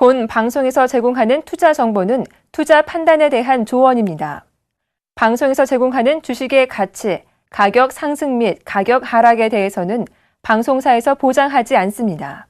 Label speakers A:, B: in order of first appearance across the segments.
A: 본 방송에서 제공하는 투자 정보는 투자 판단에 대한 조언입니다. 방송에서 제공하는 주식의 가치, 가격 상승 및 가격 하락에 대해서는 방송사에서 보장하지 않습니다.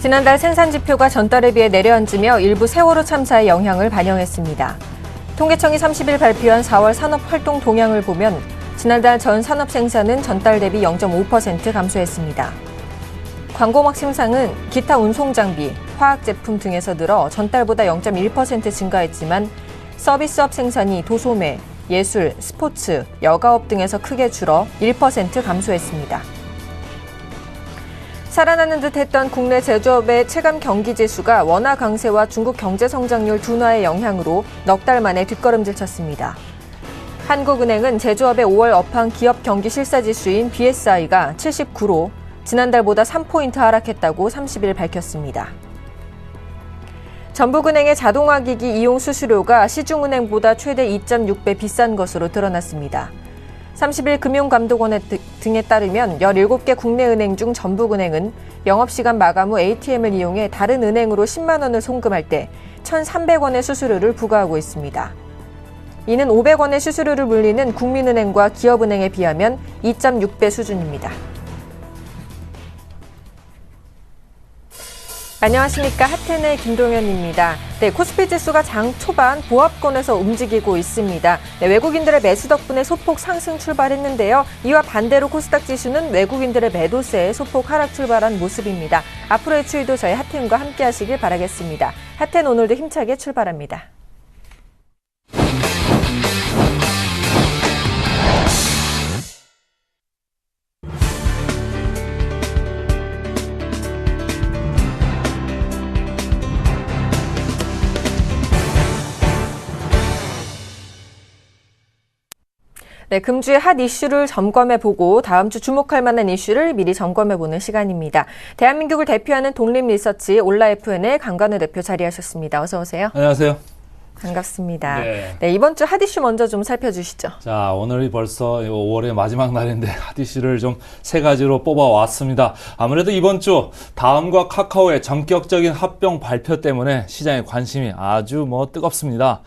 A: 지난달 생산지표가 전달에 비해 내려앉으며 일부 세월호 참사의 영향을 반영했습니다. 통계청이 30일 발표한 4월 산업활동 동향을 보면 지난달 전 산업 생산은 전달 대비 0.5% 감소했습니다. 광고막 생산은 기타 운송장비, 화학제품 등에서 늘어 전달보다 0.1% 증가했지만 서비스업 생산이 도소매, 예술, 스포츠, 여가업 등에서 크게 줄어 1% 감소했습니다. 살아나는 듯 했던 국내 제조업의 체감 경기지수가 원화 강세와 중국 경제 성장률 둔화의 영향으로 넉 달 만에 뒷걸음질 쳤습니다. 한국은행은 제조업의 5월 업황 기업 경기 실사지수인 BSI가 79로 지난달보다 3포인트 하락했다고 30일 밝혔습니다. 전북은행의 자동화기기 이용 수수료가 시중은행보다 최대 2.6배 비싼 것으로 드러났습니다. 30일 금융감독원 등에 따르면 17개 국내 은행 중 전북은행은 영업시간 마감 후 ATM을 이용해 다른 은행으로 10만 원을 송금할 때 1,300원의 수수료를 부과하고 있습니다. 이는 500원의 수수료를 물리는 국민은행과 기업은행에 비하면 2.6배 수준입니다. 안녕하십니까. 핫텐의 김동현입니다. 코스피 지수가 장 초반 보합권에서 움직이고 있습니다. 외국인들의 매수 덕분에 소폭 상승 출발했는데요. 이와 반대로 코스닥 지수는 외국인들의 매도세에 소폭 하락 출발한 모습입니다. 앞으로의 추이도 저희 핫텐과 함께 하시길 바라겠습니다. 핫텐 오늘도 힘차게 출발합니다. 금주의 핫 이슈를 점검해보고 다음 주 주목할 만한 이슈를 미리 점검해보는 시간입니다. 대한민국을 대표하는 독립리서치 올라FN의 강관우 대표 자리하셨습니다. 어서 오세요.
B: 안녕하세요.
A: 반갑습니다. 네, 이번 주 핫 이슈 먼저 좀 살펴주시죠.
B: 자, 오늘이 벌써 5월의 마지막 날인데 핫 이슈를 좀 세 가지로 뽑아왔습니다. 아무래도 이번 주 다음과 카카오의 전격적인 합병 발표 때문에 시장의 관심이 아주 뜨겁습니다.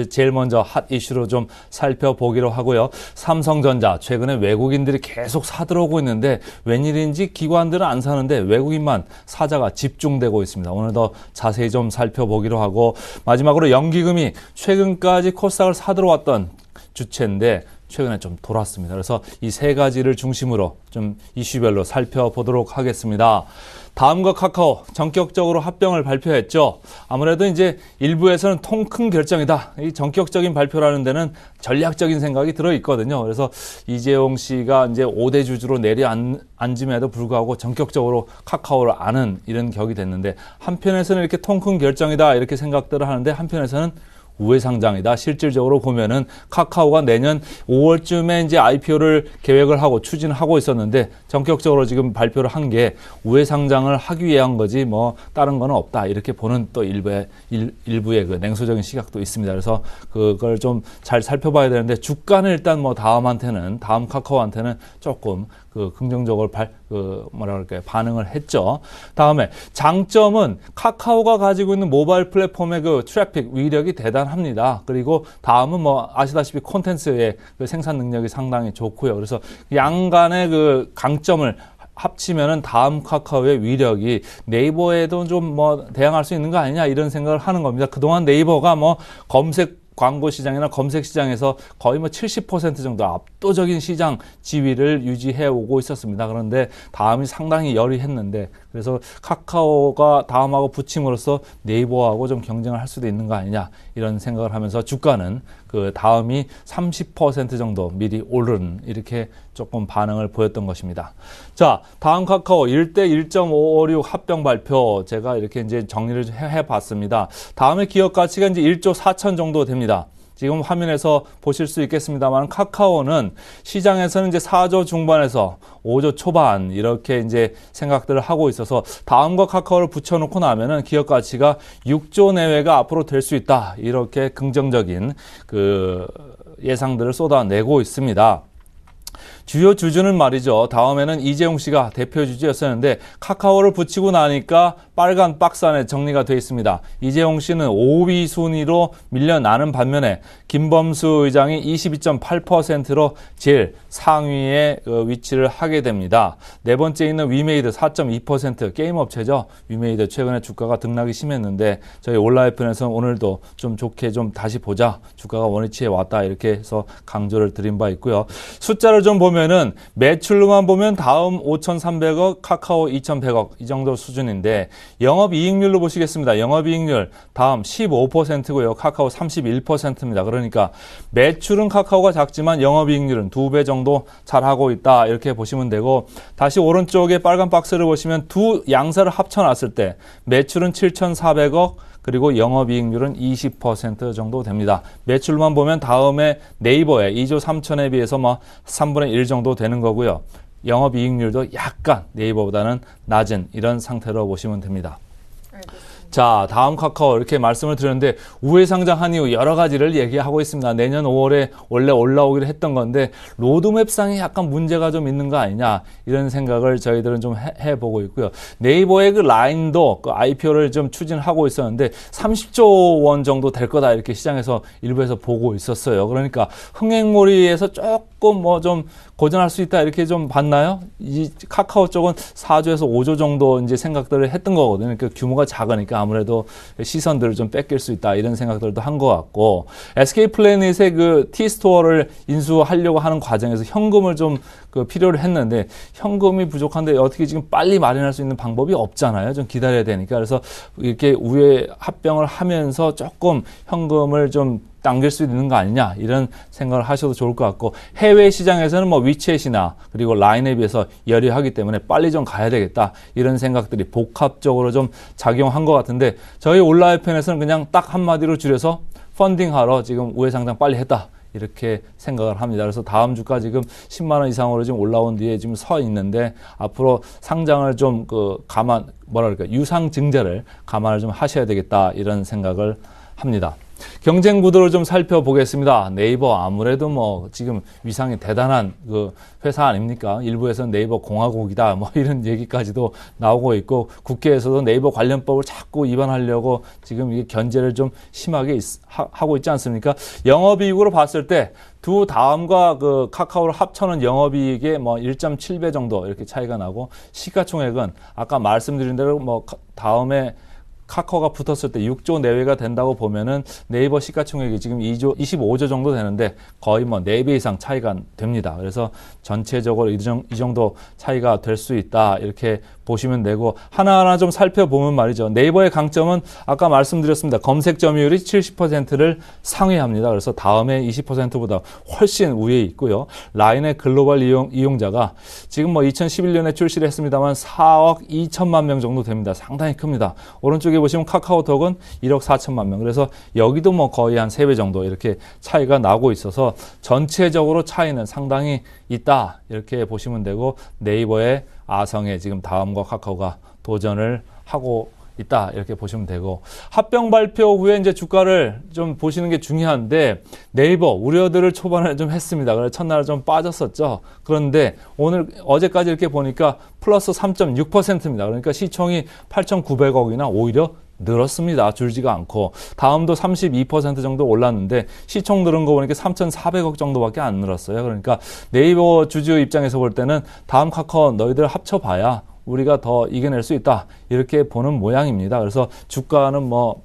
B: 제일 먼저 핫 이슈로 좀 살펴보기로 하고요. 삼성전자, 최근에 외국인들이 계속 사들어오고 있는데 웬일인지 기관들은 안 사는데 외국인만 사자가 집중되고 있습니다. 오늘 더 자세히 좀 살펴보기로 하고, 마지막으로 연기금이 최근까지 코스닥을 사들어왔던 주체인데 최근에 좀 돌았습니다. 그래서 이 세 가지를 중심으로 좀 이슈별로 살펴보도록 하겠습니다. 다음과 카카오 전격적으로 합병을 발표했죠. 아무래도 이제 일부에서는 통 큰 결정이다. 이 전격적인 발표라는 데는 전략적인 생각이 들어 있거든요. 그래서 이재용 씨가 이제 5대 주주로 내려앉음에도 불구하고 전격적으로 카카오를 아는 이런 격이 됐는데, 한편에서는 이렇게 통 큰 결정이다 이렇게 생각들을 하는데, 한편에서는 우회상장이다. 실질적으로 보면은 카카오가 내년 5월쯤에 이제 IPO를 계획을 하고 추진하고 있었는데 전격적으로 지금 발표를 한 게 우회상장을 하기 위한 거지 다른 거는 없다. 이렇게 보는 또 일부의 그 냉소적인 시각도 있습니다. 그래서 그걸 좀 잘 살펴봐야 되는데, 주가는 일단 다음 카카오한테는 조금 긍정적으로 반응을 했죠. 다음에 장점은 카카오가 가지고 있는 모바일 플랫폼의 트래픽 위력이 대단합니다. 그리고 다음은 아시다시피 콘텐츠의 생산 능력이 상당히 좋고요. 그래서 양간의 강점을 합치면은 다음 카카오의 위력이 네이버에도 좀 대항할 수 있는 거 아니냐 이런 생각을 하는 겁니다. 그동안 네이버가 검색 광고 시장이나 검색 시장에서 거의 70% 정도 압도적인 시장 지위를 유지해 오고 있었습니다. 그런데 다음이 상당히 열이했는데, 그래서 카카오가 다음하고 붙임으로써 네이버하고 좀 경쟁을 할 수도 있는 거 아니냐 이런 생각을 하면서 주가는 다음이 30% 정도 미리 오른 이렇게 조금 반응을 보였던 것입니다. 자, 다음 카카오 1대 1.556 합병 발표 제가 이렇게 이제 정리를 해봤습니다. 다음에 기업 가치가 이제 1조 4천 정도 됩니다. 지금 화면에서 보실 수 있겠습니다만 카카오는 시장에서는 이제 4조 중반에서 5조 초반 이렇게 이제 생각들을 하고 있어서 다음과 카카오를 붙여놓고 나면은 기업 가치가 6조 내외가 앞으로 될 수 있다. 이렇게 긍정적인 그 예상들을 쏟아내고 있습니다. 주요 주주는 말이죠. 다음에는 이재용 씨가 대표 주주였었는데 카카오를 붙이고 나니까 빨간 박스 안에 정리가 되어 있습니다. 이재용 씨는 5위 순위로 밀려나는 반면에 김범수 의장이 22.8%로 제일 상위에 위치를 하게 됩니다. 네 번째 있는 위메이드 4.2% 게임 업체죠. 위메이드 최근에 주가가 등락이 심했는데 저희 온라이프에서는 오늘도 좀 좋게 좀 다시 보자. 주가가 원위치에 왔다 이렇게 해서 강조를 드린 바 있고요. 숫자를 좀 보면은 매출로만 보면 다음 5,300억, 카카오 2,100억 이 정도 수준인데 영업이익률로 보시겠습니다. 영업이익률 다음 15%고요. 카카오 31%입니다. 그러니까 매출은 카카오가 작지만 영업이익률은 2배 정도 잘하고 있다 이렇게 보시면 되고 다시 오른쪽에 빨간 박스를 보시면 두 양사를 합쳐놨을 때 매출은 7,400억 그리고 영업이익률은 20% 정도 됩니다. 매출만 보면 다음에 네이버의 2조 3천에 비해서 뭐 3분의 1 정도 되는 거고요. 영업이익률도 약간 네이버보다는 낮은 이런 상태로 보시면 됩니다. 자, 다음 카카오 이렇게 말씀을 드렸는데 우회 상장한 이후 여러 가지를 얘기하고 있습니다. 내년 5월에 원래 올라오기로 했던 건데 로드맵상에 약간 문제가 좀 있는 거 아니냐 이런 생각을 저희들은 좀 해보고 있고요. 네이버의 그 라인도 그 IPO를 좀 추진하고 있었는데 30조 원 정도 될 거다 이렇게 시장에서 일부에서 보고 있었어요. 그러니까 흥행몰이에서 조금 뭐 좀 고전할 수 있다 이렇게 좀 봤나요? 이 카카오 쪽은 4조에서 5조 정도 이제 생각들을 했던 거거든요. 그러니까 규모가 작으니까 아무래도 시선들을 좀 뺏길 수 있다 이런 생각들도 한 것 같고 SK 플래닛의 그 T스토어를 인수하려고 하는 과정에서 현금을 좀 그 필요로 했는데 현금이 부족한데 어떻게 지금 빨리 마련할 수 있는 방법이 없잖아요. 좀 기다려야 되니까 그래서 이렇게 우회 합병을 하면서 조금 현금을 좀 당길 수 있는 거 아니냐 이런 생각을 하셔도 좋을 것 같고 해외 시장에서는 뭐 위챗이나 그리고 라인에 비해서 열의하기 때문에 빨리 좀 가야 되겠다 이런 생각들이 복합적으로 좀 작용한 것 같은데 저희 온라인편에서는 그냥 딱 한마디로 줄여서 펀딩하러 지금 우회 상장 빨리 했다 이렇게 생각을 합니다. 그래서 다음 주가 지금 10만 원 이상으로 지금 올라온 뒤에 지금 서 있는데 앞으로 상장을 좀 유상 증자를 감안을 좀 하셔야 되겠다 이런 생각을 합니다. 경쟁 구도를 좀 살펴보겠습니다. 네이버 아무래도 뭐 지금 위상이 대단한 그 회사 아닙니까? 일부에서는 네이버 공화국이다 뭐 이런 얘기까지도 나오고 있고 국회에서도 네이버 관련법을 자꾸 위반하려고 지금 이게 견제를 좀 심하게 하고 있지 않습니까? 영업이익으로 봤을 때 두 다음과 그 카카오를 합쳐놓은 영업이익의 뭐 1.7배 정도 이렇게 차이가 나고 시가총액은 아까 말씀드린 대로 뭐 다음에 카카오가 붙었을 때 6조 내외가 된다고 보면은 네이버 시가총액이 지금 25조 정도 되는데 거의 뭐 4배 이상 차이가 됩니다. 그래서 전체적으로 이 정도 차이가 될 수 있다. 이렇게 보시면 되고 하나하나 좀 살펴보면 말이죠. 네이버의 강점은 아까 말씀드렸습니다. 검색 점유율이 70%를 상회합니다. 그래서 다음에 20%보다 훨씬 위에 있고요. 라인의 글로벌 이용자가 지금 뭐 2011년에 출시를 했습니다만 4억 2천만 명 정도 됩니다. 상당히 큽니다. 오른쪽에 보시면 카카오톡은 1억 4천만 명. 그래서 여기도 뭐 거의 한 3배 정도 이렇게 차이가 나고 있어서 전체적으로 차이는 상당히 있다. 이렇게 보시면 되고 네이버의 아성에 지금 다음과 카카오가 도전을 하고 있다. 이렇게 보시면 되고 합병 발표 후에 이제 주가를 좀 보시는 게 중요한데 네이버 우려들을 초반에 좀 했습니다. 그래서 첫날 좀 빠졌었죠. 그런데 어제까지 이렇게 보니까 플러스 3.6%입니다. 그러니까 시총이 8,900억이나 오히려 늘었습니다. 줄지가 않고 다음도 32% 정도 올랐는데 시총 늘은 거 보니까 3,400억 정도밖에 안 늘었어요. 그러니까 네이버 주주 입장에서 볼 때는 다음 카카오 너희들 합쳐봐야 우리가 더 이겨낼 수 있다. 이렇게 보는 모양입니다. 그래서 주가는 뭐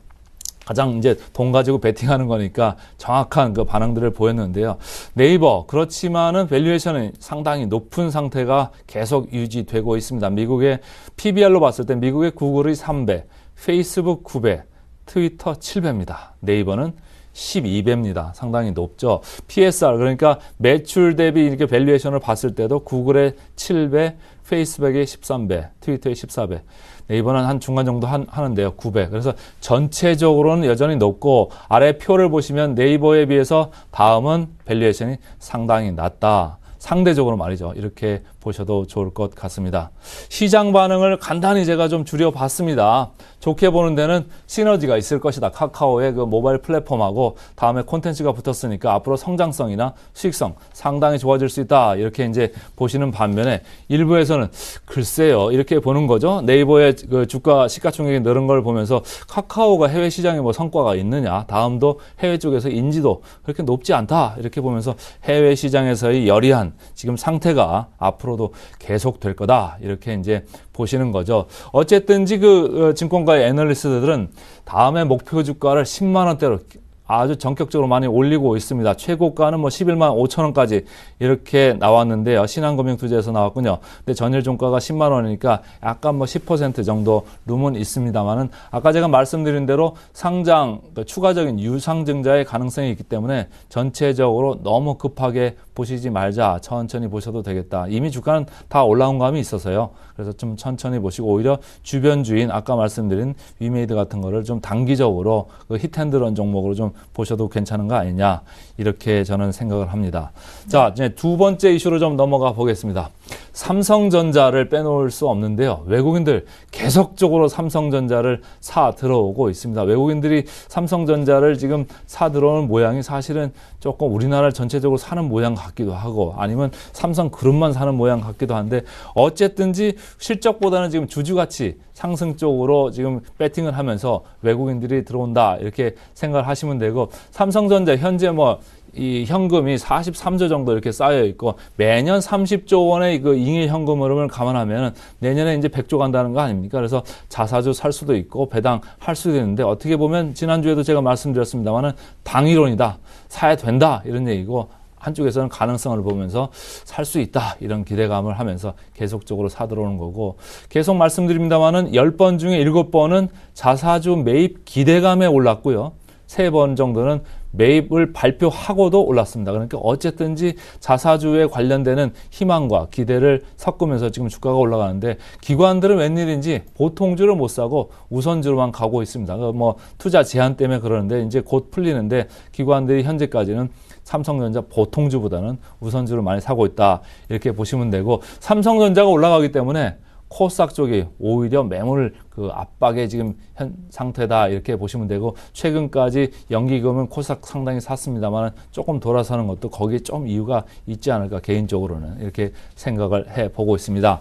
B: 가장 이제 돈 가지고 베팅하는 거니까 정확한 그 반응들을 보였는데요. 네이버 그렇지만은 밸류에이션은 상당히 높은 상태가 계속 유지되고 있습니다. 미국의 PBR로 봤을 때 미국의 구글이 3배, 페이스북 9배, 트위터 7배입니다. 네이버는 12배입니다. 상당히 높죠. PSR, 그러니까 매출 대비 이렇게 밸류에이션을 봤을 때도 구글의 7배, 페이스북의 13배, 트위터의 14배. 네이버는 한 중간 정도 하는데요. 9배. 그래서 전체적으로는 여전히 높고 아래 표를 보시면 네이버에 비해서 다음은 밸류에이션이 상당히 낮다. 상대적으로 말이죠. 이렇게 보셔도 좋을 것 같습니다. 시장 반응을 간단히 제가 좀 줄여봤습니다. 좋게 보는 데는 시너지가 있을 것이다. 카카오의 그 모바일 플랫폼하고 다음에 콘텐츠가 붙었으니까 앞으로 성장성이나 수익성 상당히 좋아질 수 있다. 이렇게 이제 보시는 반면에 일부에서는 글쎄요. 이렇게 보는 거죠. 네이버의 그 주가 시가총액이 늘은 걸 보면서 카카오가 해외 시장에 뭐 성과가 있느냐. 다음도 해외 쪽에서 인지도 그렇게 높지 않다. 이렇게 보면서 해외 시장에서의 열이한 지금 상태가 앞으로도 계속 될 거다. 이렇게 이제 보시는 거죠. 어쨌든지 그 증권가의 애널리스트들은 다음에 목표 주가를 10만 원대로 아주 전격적으로 많이 올리고 있습니다. 최고가는 뭐 11만 5천 원까지 이렇게 나왔는데요. 신한금융투자에서 나왔군요. 근데 전일 종가가 10만 원이니까 약간 뭐 10% 정도 룸은 있습니다만은 아까 제가 말씀드린 대로 상장, 추가적인 유상증자의 가능성이 있기 때문에 전체적으로 너무 급하게 보시지 말자. 천천히 보셔도 되겠다. 이미 주가는 다 올라온 감이 있어서요. 그래서 좀 천천히 보시고 오히려 주변 주인 아까 말씀드린 위메이드 같은 거를 좀 단기적으로 그 히트앤드런 종목으로 좀 보셔도 괜찮은 거 아니냐. 이렇게 저는 생각을 합니다. 자, 이제 두 번째 이슈로 좀 넘어가 보겠습니다. 삼성전자를 빼놓을 수 없는데요. 외국인들 계속적으로 삼성전자를 사 들어오고 있습니다. 외국인들이 삼성전자를 지금 사 들어오는 모양이 사실은 조금 우리나라를 전체적으로 사는 모양 같기도 하고 아니면 삼성그룹만 사는 모양 같기도 한데 어쨌든지 실적보다는 지금 주주가치 상승 쪽으로 지금 배팅을 하면서 외국인들이 들어온다 이렇게 생각을 하시면 되고 삼성전자 현재 뭐 이 현금이 43조 정도 이렇게 쌓여 있고 매년 30조 원의 그 잉여 현금 흐름을 감안하면 내년에 이제 100조 간다는 거 아닙니까? 그래서 자사주 살 수도 있고 배당할 수도 있는데 어떻게 보면 지난주에도 제가 말씀드렸습니다만은 당이론이다. 사야 된다. 이런 얘기고 한쪽에서는 가능성을 보면서 살 수 있다. 이런 기대감을 하면서 계속적으로 사 들어오는 거고 계속 말씀드립니다만은 10번 중에 7번은 자사주 매입 기대감에 올랐고요. 3번 정도는 매입을 발표하고도 올랐습니다. 그러니까 어쨌든지 자사주에 관련되는 희망과 기대를 섞으면서 지금 주가가 올라가는데 기관들은 웬일인지 보통주를 못 사고 우선주로만 가고 있습니다. 뭐 투자 제한 때문에 그러는데 이제 곧 풀리는데 기관들이 현재까지는 삼성전자 보통주보다는 우선주를 많이 사고 있다. 이렇게 보시면 되고 삼성전자가 올라가기 때문에 코스닥 쪽이 오히려 매물 그 압박의 지금 현 상태다 이렇게 보시면 되고 최근까지 연기금은 코스닥 상당히 샀습니다만 조금 돌아서는 것도 거기에 좀 이유가 있지 않을까 개인적으로는 이렇게 생각을 해보고 있습니다.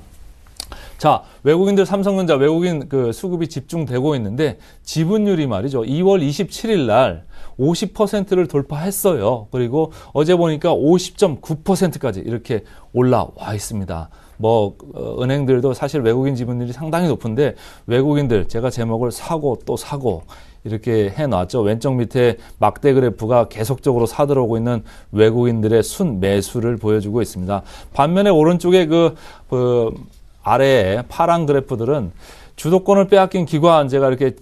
B: 자, 외국인들 삼성전자 외국인 그 수급이 집중되고 있는데 지분율이 말이죠. 2월 27일 날 50%를 돌파했어요. 그리고 어제 보니까 50.9%까지 이렇게 올라와 있습니다. 뭐 은행들도 사실 외국인 지분율이 상당히 높은데 외국인들 제가 제목을 사고 또 사고 이렇게 해놨죠. 왼쪽 밑에 막대 그래프가 계속적으로 사들어오고 있는 외국인들의 순 매수를 보여주고 있습니다. 반면에 오른쪽에 그 아래에 파란 그래프들은 주도권을 빼앗긴 기관 제가 이렇게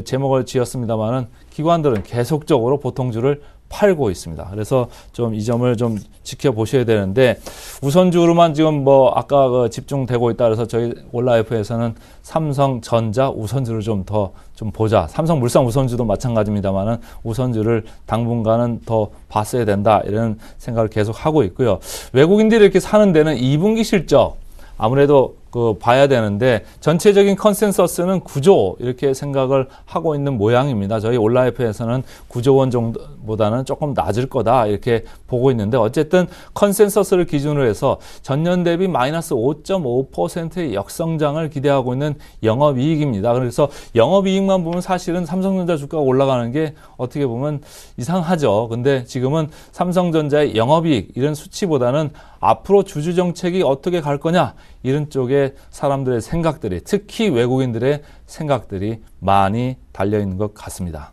B: 제목을 지었습니다만은 기관들은 계속적으로 보통주를 팔고 있습니다. 그래서 좀 이 점을 좀 지켜보셔야 되는데 우선주로만 지금 뭐 아까 그 집중되고 있다 그래서 저희 올라이프에서는 삼성전자 우선주를 좀 보자. 삼성물산 우선주도 마찬가지입니다만은 우선주를 당분간은 더 봤어야 된다 이런 생각을 계속 하고 있고요. 외국인들이 이렇게 사는 데는 2분기 실적 아무래도 봐야 되는데 전체적인 컨센서스는 9조 이렇게 생각을 하고 있는 모양입니다. 저희 온라이프에서는 9조 원 정도보다는 조금 낮을 거다 이렇게 보고 있는데 어쨌든 컨센서스를 기준으로 해서 전년 대비 마이너스 5.5%의 역성장을 기대하고 있는 영업이익입니다. 그래서 영업이익만 보면 사실은 삼성전자 주가가 올라가는 게 어떻게 보면 이상하죠. 근데 지금은 삼성전자의 영업이익 이런 수치보다는 앞으로 주주정책이 어떻게 갈 거냐 이런 쪽에 사람들의 생각들이 특히 외국인들의 생각들이 많이 달려있는 것 같습니다.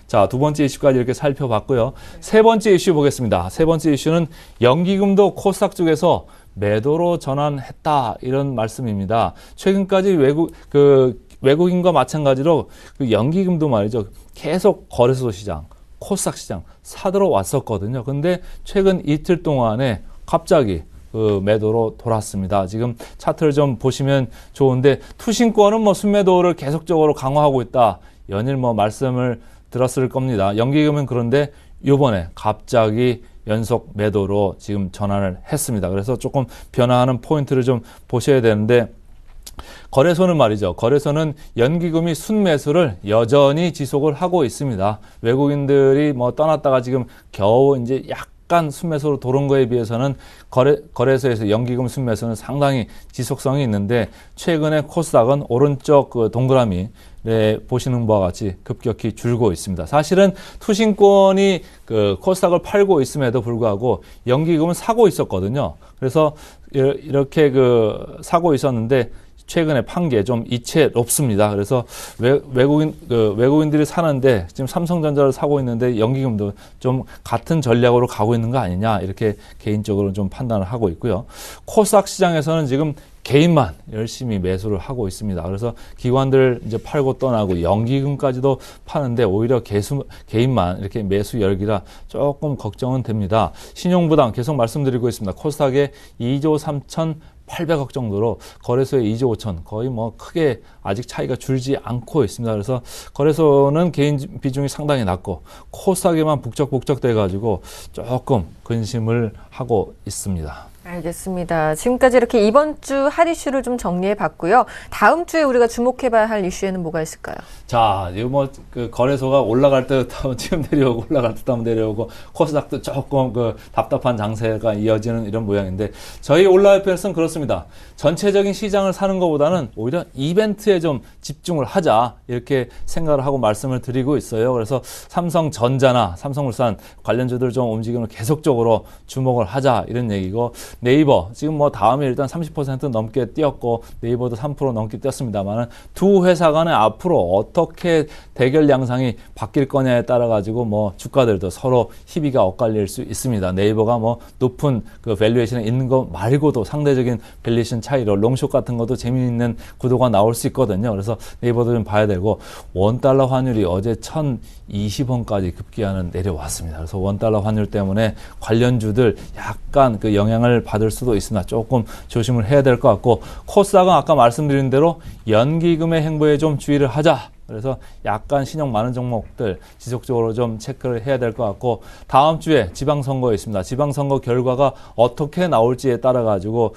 B: 자, 두 번째 이슈까지 이렇게 살펴봤고요. 세 번째 이슈 보겠습니다. 세 번째 이슈는 연기금도 코스닥 쪽에서 매도로 전환했다 이런 말씀입니다. 최근까지 외국인과 마찬가지로 그 연기금도 말이죠. 계속 거래소 시장 코스닥 시장 사들어 왔었거든요. 근데 최근 이틀 동안에 갑자기 그 매도로 돌았습니다. 지금 차트를 좀 보시면 좋은데 투신권은 뭐 순매도를 계속적으로 강화하고 있다. 연일 뭐 말씀을 들었을 겁니다. 연기금은 그런데 요번에 갑자기 연속 매도로 지금 전환을 했습니다. 그래서 조금 변화하는 포인트를 좀 보셔야 되는데 거래소는 말이죠. 거래소는 연기금이 순매수를 여전히 지속을 하고 있습니다. 외국인들이 뭐 떠났다가 지금 겨우 이제 약간 순매수로 돌은 거에 비해서는 거래소에서 연기금 순매수는 상당히 지속성이 있는데 최근에 코스닥은 오른쪽 그 동그라미 보시는 바와 같이 급격히 줄고 있습니다. 사실은 투신권이 그 코스닥을 팔고 있음에도 불구하고 연기금은 사고 있었거든요. 그래서 이렇게 그 사고 있었는데 최근에 판 게 좀 이채롭습니다. 그래서 외국인들이 사는데 지금 삼성전자를 사고 있는데 연기금도 좀 같은 전략으로 가고 있는 거 아니냐 이렇게 개인적으로 좀 판단을 하고 있고요. 코스닥 시장에서는 지금 개인만 열심히 매수를 하고 있습니다. 그래서 기관들 이제 팔고 떠나고 연기금까지도 파는데 오히려 개인만 이렇게 매수 열기라 조금 걱정은 됩니다. 신용부담 계속 말씀드리고 있습니다. 코스닥에 2조 3,800억 정도로 거래소에 2조 5천 거의 뭐 크게 아직 차이가 줄지 않고 있습니다. 그래서 거래소는 개인 비중이 상당히 낮고 코스닥에만 북적북적 돼가지고 조금 근심을 하고 있습니다.
A: 알겠습니다. 지금까지 이렇게 이번 주 핫 이슈를 좀 정리해 봤고요. 다음 주에 우리가 주목해 봐야 할 이슈에는 뭐가 있을까요?
B: 자, 이거 뭐 그 거래소가 올라갈 때 지금 내려오고 올라갈 때 하면 내려오고 코스닥도 조금 그 답답한 장세가 이어지는 이런 모양인데 저희 온라인에서는 그렇습니다. 전체적인 시장을 사는 것보다는 오히려 이벤트에 좀 집중을 하자 이렇게 생각을 하고 말씀을 드리고 있어요. 그래서 삼성전자나 삼성물산 관련주들 좀 움직임을 계속적으로 주목을 하자 이런 얘기고 네이버 지금 뭐 다음에 일단 30% 넘게 뛰었고 네이버도 3% 넘게 뛰었습니다만 두 회사 간에 앞으로 어떻게 대결 양상이 바뀔 거냐에 따라 가지고 뭐 주가들도 서로 희비가 엇갈릴 수 있습니다. 네이버가 뭐 높은 그 밸류에이션에 있는 거 말고도 상대적인 밸류에이션 차이로 롱숏 같은 것도 재미있는 구도가 나올 수 있거든요. 그래서 네이버도 좀 봐야 되고 원달러 환율이 어제 1,020원까지 급기야는 내려왔습니다. 그래서 원달러 환율 때문에 관련주들 약간 그 영향을 받을 수도 있으나 조금 조심을 해야 될 것 같고 코스닥은 아까 말씀드린 대로 연기금의 행보에 좀 주의를 하자. 그래서 약간 신용 많은 종목들 지속적으로 좀 체크를 해야 될 것 같고 다음 주에 지방선거 있습니다. 지방선거 결과가 어떻게 나올지에 따라 가지고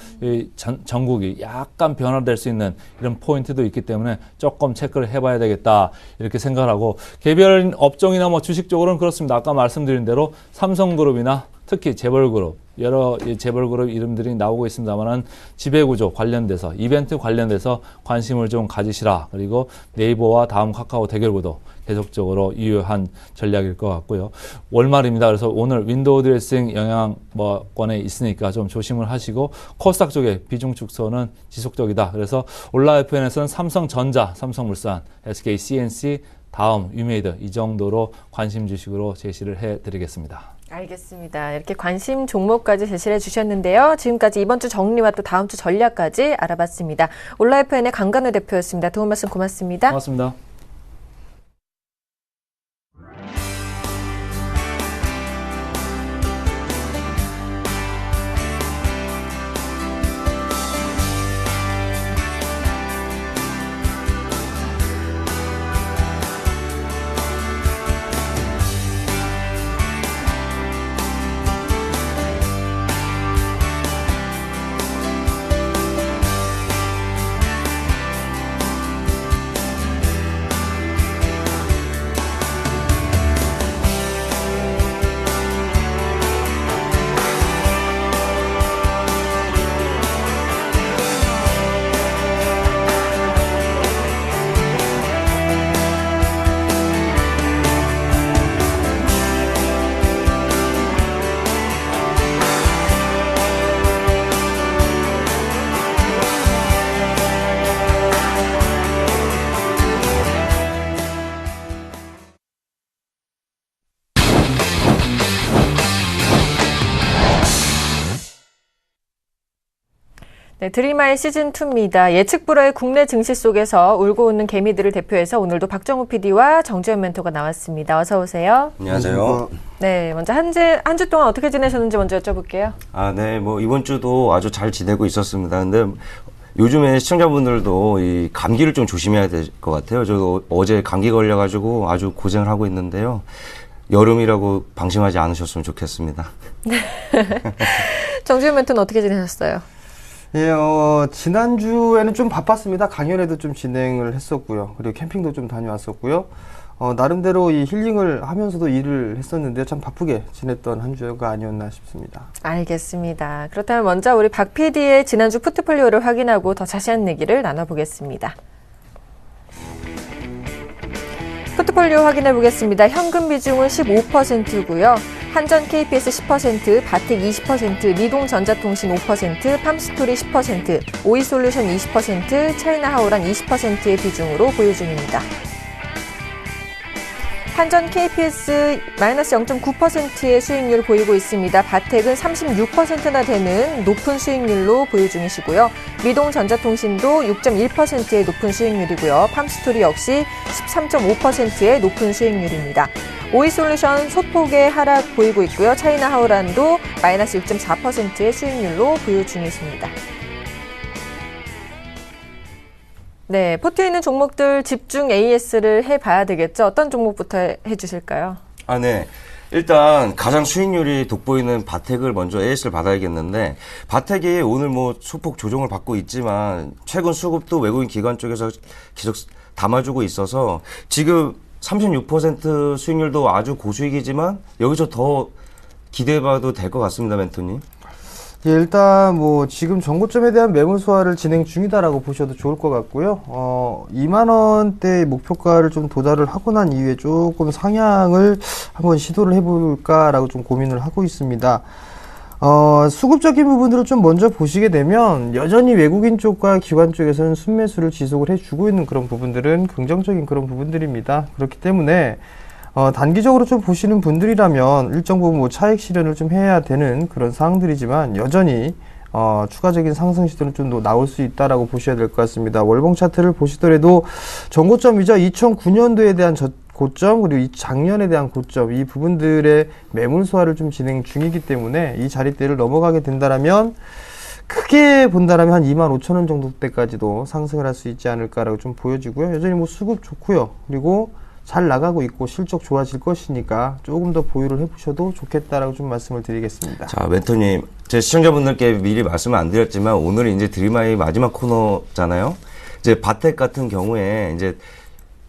B: 전국이 약간 변화될 수 있는 이런 포인트도 있기 때문에 조금 체크를 해봐야 되겠다 이렇게 생각하고 개별 업종이나 뭐 주식 쪽으로는 그렇습니다. 아까 말씀드린 대로 삼성그룹이나 특히 재벌그룹 여러 재벌그룹 이름들이 나오고 있습니다만은 지배구조 관련돼서 이벤트 관련돼서 관심을 좀 가지시라. 그리고 네이버와 다음 카카오 대결구도 계속적으로 유효한 전략일 것 같고요. 월말입니다. 그래서 오늘 윈도우 드레싱 영향권에 있으니까 좀 조심을 하시고 코스닥 쪽의 비중 축소는 지속적이다. 그래서 온라인에서는 삼성전자, 삼성물산, SK, CNC, 다음 위메이드 이 정도로 관심 주식으로 제시를 해드리겠습니다.
A: 알겠습니다. 이렇게 관심 종목까지 제시해 주셨는데요. 지금까지 이번 주 정리와 또 다음 주 전략까지 알아봤습니다. 온라인의 강간우 대표였습니다. 도움 말씀 고맙습니다.
B: 고맙습니다.
A: 네, 드리마의 시즌2입니다. 예측 불허의 국내 증시 속에서 울고 웃는 개미들을 대표해서 오늘도 박정우 PD와 정지현 멘토가 나왔습니다. 어서 오세요.
C: 안녕하세요.
A: 네, 먼저 한 주 동안 어떻게 지내셨는지 먼저 여쭤볼게요.
C: 네, 이번 주도 아주 잘 지내고 있었습니다. 근데 요즘에 시청자분들도 이 감기를 좀 조심해야 될 것 같아요. 저도 어제 감기 걸려가지고 아주 고생을 하고 있는데요. 여름이라고 방심하지 않으셨으면 좋겠습니다.
A: 정지현 멘토는 어떻게 지내셨어요?
D: 예, 지난주에는 좀 바빴습니다. 강연회도 좀 진행을 했었고요. 그리고 캠핑도 좀 다녀왔었고요. 나름대로 이 힐링을 하면서도 일을 했었는데 참 바쁘게 지냈던 한 주가 아니었나 싶습니다.
A: 알겠습니다. 그렇다면 먼저 우리 박 PD의 지난주 포트폴리오를 확인하고 더 자세한 얘기를 나눠보겠습니다. 포트폴리오 확인해 보겠습니다. 현금 비중은 15%고요. 한전 KPS 10%, 바텍 20%, 미동전자통신 5%, 팜스토리 10%, 오이솔루션 20%, 차이나하우란 20%의 비중으로 보유 중입니다. 한전 KPS 마이너스 0.9%의 수익률을 보이고 있습니다. 바텍은 36%나 되는 높은 수익률로 보유 중이시고요. 미동전자통신도 6.1%의 높은 수익률이고요. 팜스토리 역시 13.5%의 높은 수익률입니다. 오이솔루션 소폭의 하락 보이고 있고요. 차이나하우란도 마이너스 6.4%의 수익률로 보유 중이십니다. 네, 포트에 있는 종목들 집중 AS를 해봐야 되겠죠. 어떤 종목부터 해주실까요?
C: 네. 일단 가장 수익률이 돋보이는 바텍을 먼저 AS를 받아야겠는데, 바텍이 오늘 소폭 조정을 받고 있지만 최근 수급도 외국인 기관 쪽에서 계속 담아주고 있어서 지금 36% 수익률도 아주 고수익이지만 여기서 더 기대해봐도 될 것 같습니다, 멘토님.
D: 예, 일단 지금 정고점에 대한 매물 소화를 진행 중이다라고 보셔도 좋을 것 같고요. 2만 원대 목표가를 좀 도달을 하고 난 이후에 조금 상향을 한번 시도를 해볼까라고 좀 고민을 하고 있습니다. 수급적인 부분들을 좀 먼저 보시게 되면 여전히 외국인 쪽과 기관 쪽에서는 순매수를 지속을 해주고 있는 그런 부분들은 긍정적인 그런 부분들입니다. 그렇기 때문에 단기적으로 좀 보시는 분들이라면 일정 부분 차익 실현을 좀 해야 되는 그런 사항들이지만 여전히 추가적인 상승 시도는 좀 더 나올 수 있다라고 보셔야 될 것 같습니다. 월봉 차트를 보시더라도 전고점이죠. 2009년도에 대한 고점 그리고 작년에 대한 고점 이 부분들의 매물 소화를 좀 진행 중이기 때문에 이 자리대를 넘어가게 된다라면 크게 본다라면 한 25,000원 정도 때까지도 상승을 할 수 있지 않을까라고 좀 보여지고요. 여전히 수급 좋고요. 그리고 잘 나가고 있고 실적 좋아질 것이니까 조금 더 보유를 해보셔도 좋겠다라고 좀 말씀을 드리겠습니다.
C: 자, 멘토님, 제 시청자분들께 미리 말씀을 안 드렸지만 오늘이 이제 드리마의 마지막 코너잖아요. 이제 바텍 같은 경우에 이제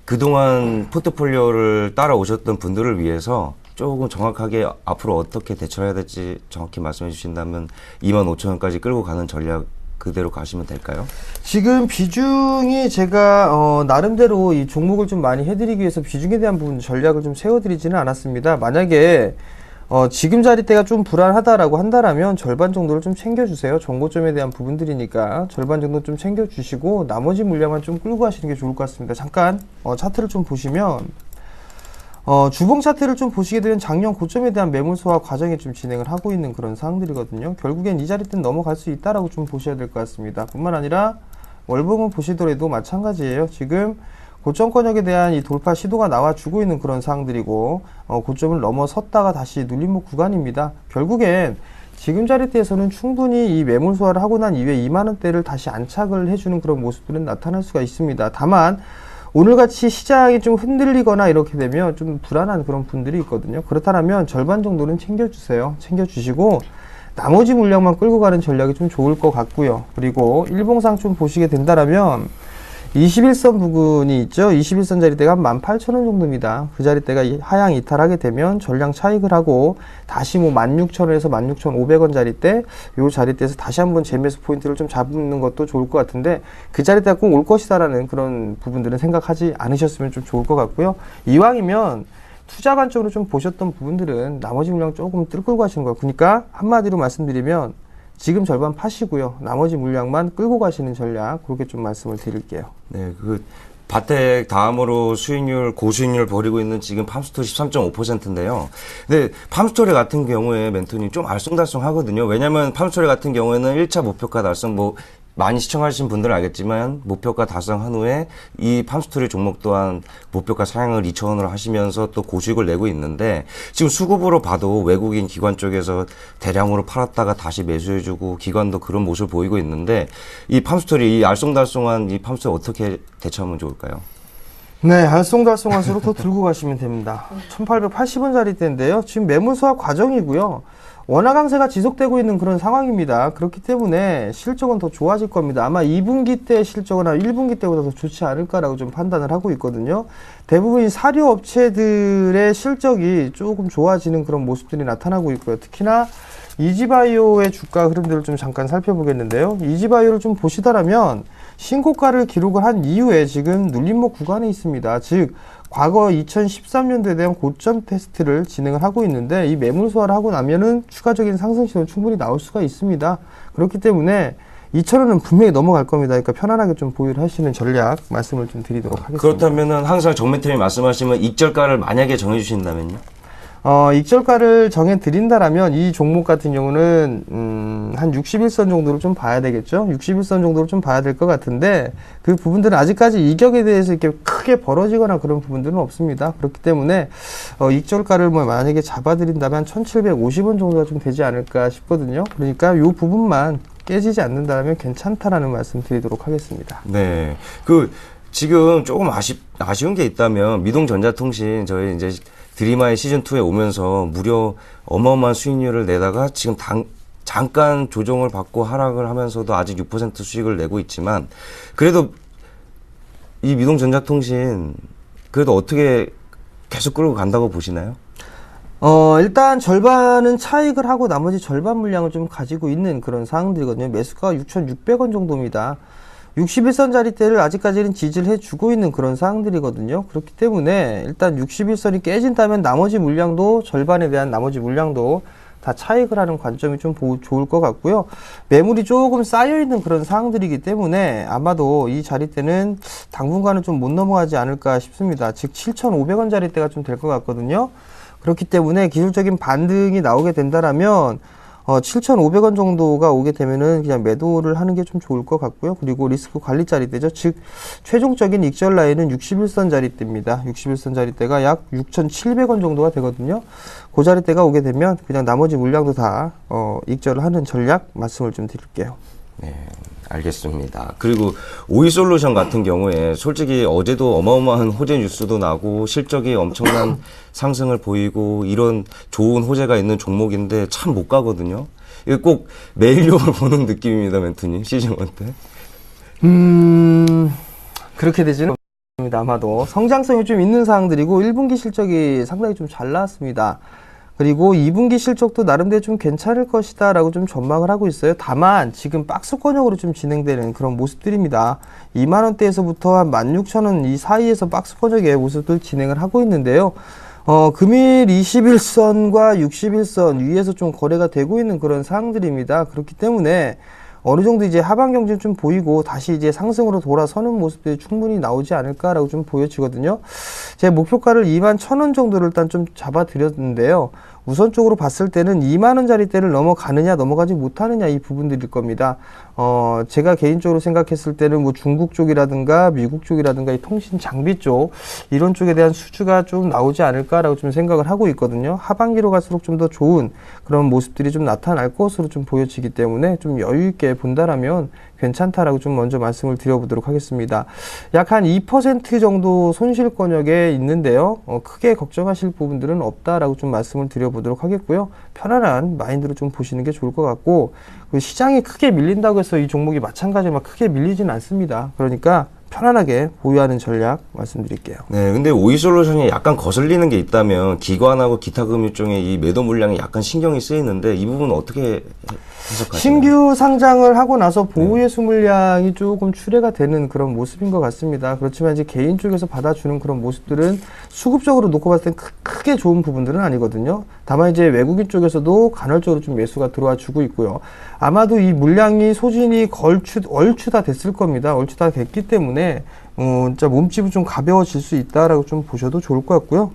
C: 그동안 포트폴리오를 따라오셨던 분들을 위해서 조금 정확하게 앞으로 어떻게 대처를 해야 될지 정확히 말씀해 주신다면 25,000원까지 끌고 가는 전략 그대로 가시면 될까요?
D: 지금 비중이 제가 나름대로 이 종목을 좀 많이 해드리기 위해서 비중에 대한 부분 전략을 좀 세워드리지는 않았습니다. 만약에 지금 자리대가 좀 불안하다라고 한다라면 절반 정도를 좀 챙겨주세요. 정고점에 대한 부분들이니까 절반 정도 좀 챙겨주시고 나머지 물량만 좀 끌고 가시는 게 좋을 것 같습니다. 잠깐 차트를 좀 보시면 주봉 차트를 좀 보시게 되면 작년 고점에 대한 매물 소화 과정이 좀 진행을 하고 있는 그런 사항들이거든요. 결국엔 이 자리대는 넘어갈 수 있다라고 좀 보셔야 될 것 같습니다. 뿐만 아니라 월봉을 보시더라도 마찬가지예요. 지금 고점권역에 대한 이 돌파 시도가 나와주고 있는 그런 사항들이고 고점을 넘어섰다가 다시 눌림목 구간입니다. 결국엔 지금 자리대에서는 충분히 이 매물 소화를 하고 난 이후에 2만원대를 다시 안착을 해주는 그런 모습들은 나타날 수가 있습니다. 다만 오늘같이 시장이 좀 흔들리거나 이렇게 되면 좀 불안한 그런 분들이 있거든요. 그렇다면 절반 정도는 챙겨주세요. 챙겨주시고 나머지 물량만 끌고 가는 전략이 좀 좋을 것 같고요. 그리고 일봉상 좀 보시게 된다면 21선 부근이 있죠. 21선 자리대가 한 18,000원 정도입니다. 그 자리대가 하향 이탈하게 되면 전량 차익을 하고 다시 16,000원에서 16,500원 자리대 요 자리대에서 다시 한번 재매수 포인트를 좀 잡는 것도 좋을 것 같은데 그 자리대가 꼭 올 것이다라는 그런 부분들은 생각하지 않으셨으면 좀 좋을 것 같고요. 이왕이면 투자 관점으로 좀 보셨던 부분들은 나머지 물량 조금 끌고 가시는 거예요. 그러니까 한마디로 말씀드리면 지금 절반 파시고요. 나머지 물량만 끌고 가시는 전략 그렇게 좀 말씀을 드릴게요.
C: 네, 바텍 다음으로 고수익률 벌이고 있는 지금 팜스토리 13.5%인데요. 근데 팜스토리 같은 경우에 멘토님 좀 알쏭달쏭 하거든요. 왜냐면 팜스토리 같은 경우에는 1차 목표가 달성 많이 시청하신 분들은 알겠지만 목표가 달성한 후에 이 팜스토리 종목 또한 목표가 상향을 2,000원으로 하시면서 또 고수익을 내고 있는데 지금 수급으로 봐도 외국인 기관 쪽에서 대량으로 팔았다가 다시 매수해주고 기관도 그런 모습을 보이고 있는데 이 팜스토리 이 알쏭달쏭한 이 팜스토리 어떻게 대처하면 좋을까요?
D: 네, 알쏭달쏭할수록 더 들고 가시면 됩니다. 1880원짜리 때인데요. 지금 매물 소화 과정이고요. 원화 강세가 지속되고 있는 그런 상황입니다. 그렇기 때문에 실적은 더 좋아질 겁니다. 아마 2분기 때 실적은 1분기 때보다 더 좋지 않을까라고 좀 판단을 하고 있거든요. 대부분 사료 업체들의 실적이 조금 좋아지는 그런 모습들이 나타나고 있고요. 특히나 이지바이오의 주가 흐름들을 좀 잠깐 살펴보겠는데요. 이지바이오를 좀 보시다라면 신고가를 기록을 한 이후에 지금 눌림목 구간에 있습니다. 즉 과거 2013년도에 대한 고점 테스트를 진행을 하고 있는데 이 매물 소화를 하고 나면은 추가적인 상승 시도는 충분히 나올 수가 있습니다. 그렇기 때문에 2,000원은 분명히 넘어갈 겁니다. 그러니까 편안하게 좀 보유를 하시는 전략 말씀을 좀 드리도록 하겠습니다.
C: 그렇다면은 항상 정매팀이 말씀하시면 익절가를 만약에 정해주신다면요?
D: 익절가를 정해 드린다라면 이 종목 같은 경우는 한 61선 정도를 좀 봐야 되겠죠. 61선 정도를 좀 봐야 될 것 같은데 그 부분들은 아직까지 이격에 대해서 이렇게 크게 벌어지거나 그런 부분들은 없습니다. 그렇기 때문에 익절가를 뭐 만약에 잡아 드린다면 1,750원 정도가 좀 되지 않을까 싶거든요. 그러니까 이 부분만 깨지지 않는다면 괜찮다라는 말씀 드리도록 하겠습니다.
C: 네. 지금 조금 아쉬운 게 있다면 미동전자통신 저희 이제 드리마이 시즌2에 오면서 무려 어마어마한 수익률을 내다가 지금 잠깐 조정을 받고 하락을 하면서도 아직 6% 수익을 내고 있지만 그래도 이 미동전자통신 그래도 어떻게 계속 끌고 간다고 보시나요?
D: 일단 절반은 차익을 하고 나머지 절반 물량을 좀 가지고 있는 그런 상황들이거든요. 매수가가 6,600원 정도입니다. 61선 자리대를 아직까지는 지지를 해주고 있는 그런 상황들이거든요. 그렇기 때문에 일단 61선이 깨진다면 나머지 물량도 절반에 대한 나머지 물량도 다 차익을 하는 관점이 좀 좋을 것 같고요. 매물이 조금 쌓여있는 그런 상황들이기 때문에 아마도 이 자리대는 당분간은 좀 못 넘어가지 않을까 싶습니다. 즉 7,500원 자리대가 좀 될 것 같거든요. 그렇기 때문에 기술적인 반등이 나오게 된다라면 7,500원 정도가 오게 되면은 그냥 매도를 하는 게 좀 좋을 것 같고요. 그리고 리스크 관리 자리대죠. 즉, 최종적인 익절 라인은 61선 자리대입니다. 61선 자리대가 약 6,700원 정도가 되거든요. 그 자리대가 오게 되면 그냥 나머지 물량도 다, 익절을 하는 전략 말씀을 좀 드릴게요.
C: 네, 알겠습니다. 그리고 오이솔루션 같은 경우에 솔직히 어제도 어마어마한 호재 뉴스도 나고 실적이 엄청난 상승을 보이고 이런 좋은 호재가 있는 종목인데 참 못 가거든요. 이거 꼭 매일용을 보는 느낌입니다, 멘토님. 시즌1 때.
D: 그렇게 되지는 않습니다. 아마도 성장성이 좀 있는 사항들이고 1분기 실적이 상당히 좀 잘 나왔습니다. 그리고 2분기 실적도 나름대로 좀 괜찮을 것이다 라고 좀 전망을 하고 있어요. 다만 지금 박스권역으로 좀 진행되는 그런 모습들입니다. 2만원대에서부터 한 16,000원 이 사이에서 박스권역의 모습들 진행을 하고 있는데요. 금일 21선과 61선 위에서 좀 거래가 되고 있는 그런 상황들입니다. 그렇기 때문에 어느 정도 이제 하방 경진 좀 보이고 다시 이제 상승으로 돌아서는 모습들이 충분히 나오지 않을까라고 좀 보여지거든요. 제 목표가를 21,000원 정도를 일단 좀 잡아드렸는데요. 우선적으로 봤을 때는 2만원짜리대를 넘어가느냐 넘어가지 못하느냐 이 부분들일 겁니다. 제가 개인적으로 생각했을 때는 뭐 중국 쪽이라든가 미국 쪽이라든가 이 통신 장비 쪽 이런 쪽에 대한 수주가 좀 나오지 않을까라고 좀 생각을 하고 있거든요. 하반기로 갈수록 좀 더 좋은 그런 모습들이 좀 나타날 것으로 좀 보여지기 때문에 좀 여유 있게 본다라면 괜찮다라고 좀 먼저 말씀을 드려보도록 하겠습니다. 약 한 2% 정도 손실권역에 있는데요. 크게 걱정하실 부분들은 없다라고 좀 말씀을 드려보도록 하겠고요. 편안한 마인드로 좀 보시는 게 좋을 것 같고 시장이 크게 밀린다고 해서 이 종목이 마찬가지로 막 크게 밀리지는 않습니다. 그러니까 편안하게 보유하는 전략 말씀드릴게요.
C: 네, 근데 오이솔루션이 약간 거슬리는 게 있다면 기관하고 기타 금융종의 이 매도 물량이 약간 신경이 쓰이는데 이 부분은 어떻게 해석하시나요?
D: 신규 상장을 하고 나서 보유예수 물량이 조금 출회가 되는 그런 모습인 것 같습니다. 그렇지만 이제 개인 쪽에서 받아주는 그런 모습들은 수급적으로 놓고 봤을 땐 크게 좋은 부분들은 아니거든요. 다만 이제 외국인 쪽에서도 간헐적으로 좀 매수가 들어와 주고 있고요. 아마도 이 물량이 소진이 얼추 다 됐을 겁니다. 얼추 다 됐기 때문에 진짜 몸집이 좀 가벼워질 수 있다라고 좀 보셔도 좋을 것 같고요.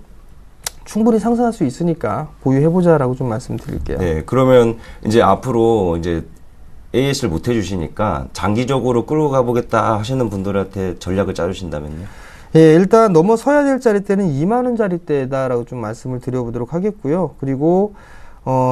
D: 충분히 상승할 수 있으니까 보유해보자라고 좀 말씀드릴게요.
C: 네, 그러면 이제 앞으로 이제 AS를 못 해주시니까 장기적으로 끌고 가보겠다 하시는 분들한테 전략을 짜주신다면요?
D: 예, 일단 넘어서야 될 자리대는 2만 원 자리대다라고 좀 말씀을 드려보도록 하겠고요. 그리고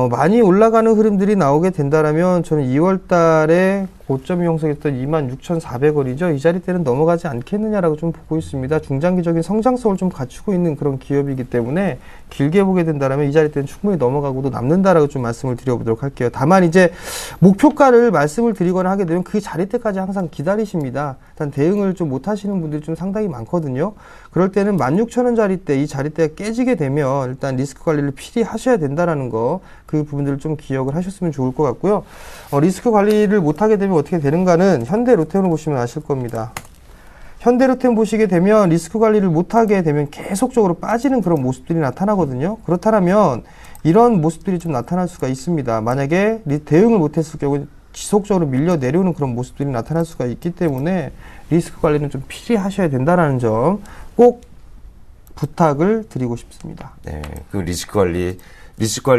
D: 많이 올라가는 흐름들이 나오게 된다라면 저는 2월 달에 고점이 형성했던 26,400원이죠. 이 자리대는 넘어가지 않겠느냐라고 좀 보고 있습니다. 중장기적인 성장성을 좀 갖추고 있는 그런 기업이기 때문에 길게 보게 된다라면 이 자리대는 충분히 넘어가고도 남는다라고 좀 말씀을 드려보도록 할게요. 다만 이제 목표가를 말씀을 드리거나 하게 되면 그 자리대까지 항상 기다리십니다. 일단 대응을 좀 못 하시는 분들이 좀 상당히 많거든요. 그럴 때는 16,000원 자리대, 이 자리대가 깨지게 되면 일단 리스크 관리를 필히 하셔야 된다라는 거, 그 부분들을 좀 기억을 하셨으면 좋을 것 같고요. 리스크 관리를 못 하게 되면 어떻게 되는가는 현대로템을 보시면 아실 겁니다. 현대로템 보시게 되면 리스크 관리를 못하게 되면 계속적으로 빠지는 그런 모습들이 나타나거든요. 그렇다면 이런 모습들이 좀 나타날 수가 있습니다. 만약에 대응을 못했을 경우 지속적으로 밀려 내려오는 그런 모습들이 나타날 수가 있기 때문에 리스크 관리는 좀 필히 하셔야 된다는 점 꼭 부탁을 드리고 싶습니다.
C: 네, 그 리스크 관리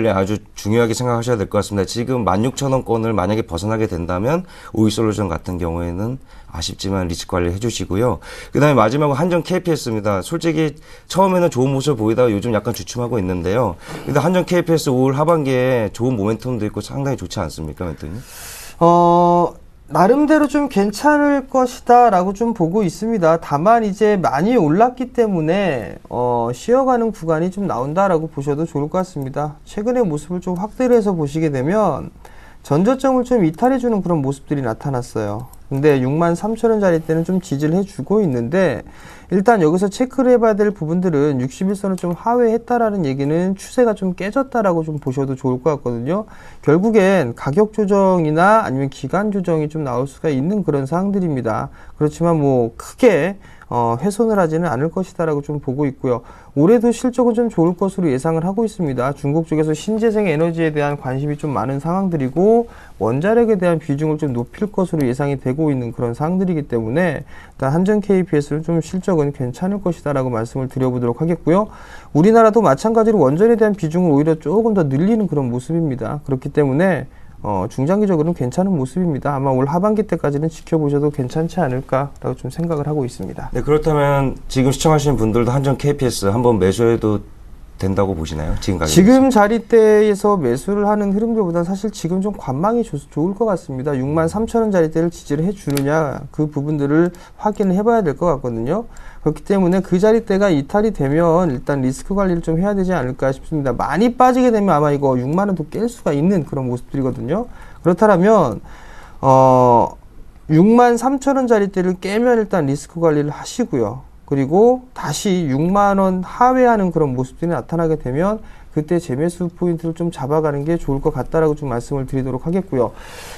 C: 아주 중요하게 생각하셔야 될 것 같습니다. 지금 16,000원권을 만약에 벗어나게 된다면 오이솔루션 같은 경우에는 아쉽지만 리스크 관리 해주시고요. 그 다음에 마지막으로 한전 KPS입니다. 솔직히 처음에는 좋은 모습을 보이다가 요즘 약간 주춤하고 있는데요. 근데 한전 KPS 올 하반기에 좋은 모멘텀도 있고 상당히 좋지 않습니까, 멘토님?
D: 나름대로 좀 괜찮을 것이다 라고 좀 보고 있습니다. 다만 이제 많이 올랐기 때문에 쉬어가는 구간이 좀 나온다라고 보셔도 좋을 것 같습니다. 최근의 모습을 좀 확대를 해서 보시게 되면 전저점을 좀 이탈해주는 그런 모습들이 나타났어요. 근데 63,000원 자리 때는 좀 지지를 해주고 있는데 일단 여기서 체크를 해봐야 될 부분들은 61선을 좀 하회했다라는 얘기는 추세가 좀 깨졌다라고 좀 보셔도 좋을 것 같거든요. 결국엔 가격 조정이나 아니면 기간 조정이 좀 나올 수가 있는 그런 사항들입니다. 그렇지만 뭐 크게 훼손을 하지는 않을 것이다라고 좀 보고 있고요. 올해도 실적은 좀 좋을 것으로 예상을 하고 있습니다. 중국 쪽에서 신재생 에너지에 대한 관심이 좀 많은 상황들이고 원자력에 대한 비중을 좀 높일 것으로 예상이 되고 있는 그런 상황들이기 때문에 일단 한전 KPS는 좀 실적은 괜찮을 것이다라고 말씀을 드려보도록 하겠고요. 우리나라도 마찬가지로 원전에 대한 비중을 오히려 조금 더 늘리는 그런 모습입니다. 그렇기 때문에 중장기적으로는 괜찮은 모습입니다. 아마 올 하반기 때까지는 지켜보셔도 괜찮지 않을까라고 좀 생각을 하고 있습니다.
C: 네, 그렇다면 지금 시청하시는 분들도 한전 KPS 한번 매수해도 된다고 보시나요? 지금 가격?
D: 지금 자리대에서 매수를 하는 흐름들보다 사실 지금 좀 관망이 좋을 것 같습니다. 63,000원 자리대를 지지를 해주느냐 그 부분들을 확인을 해봐야 될 것 같거든요. 그렇기 때문에 그 자리대가 이탈이 되면 일단 리스크 관리를 좀 해야 되지 않을까 싶습니다. 많이 빠지게 되면 아마 이거 6만원도 깰 수가 있는 그런 모습들이거든요. 그렇다면 63,000원 자리대를 깨면 일단 리스크 관리를 하시고요. 그리고 다시 6만원 하회하는 그런 모습들이 나타나게 되면 그때 재매수 포인트를 좀 잡아가는 게 좋을 것 같다라고 좀 말씀을 드리도록 하겠고요.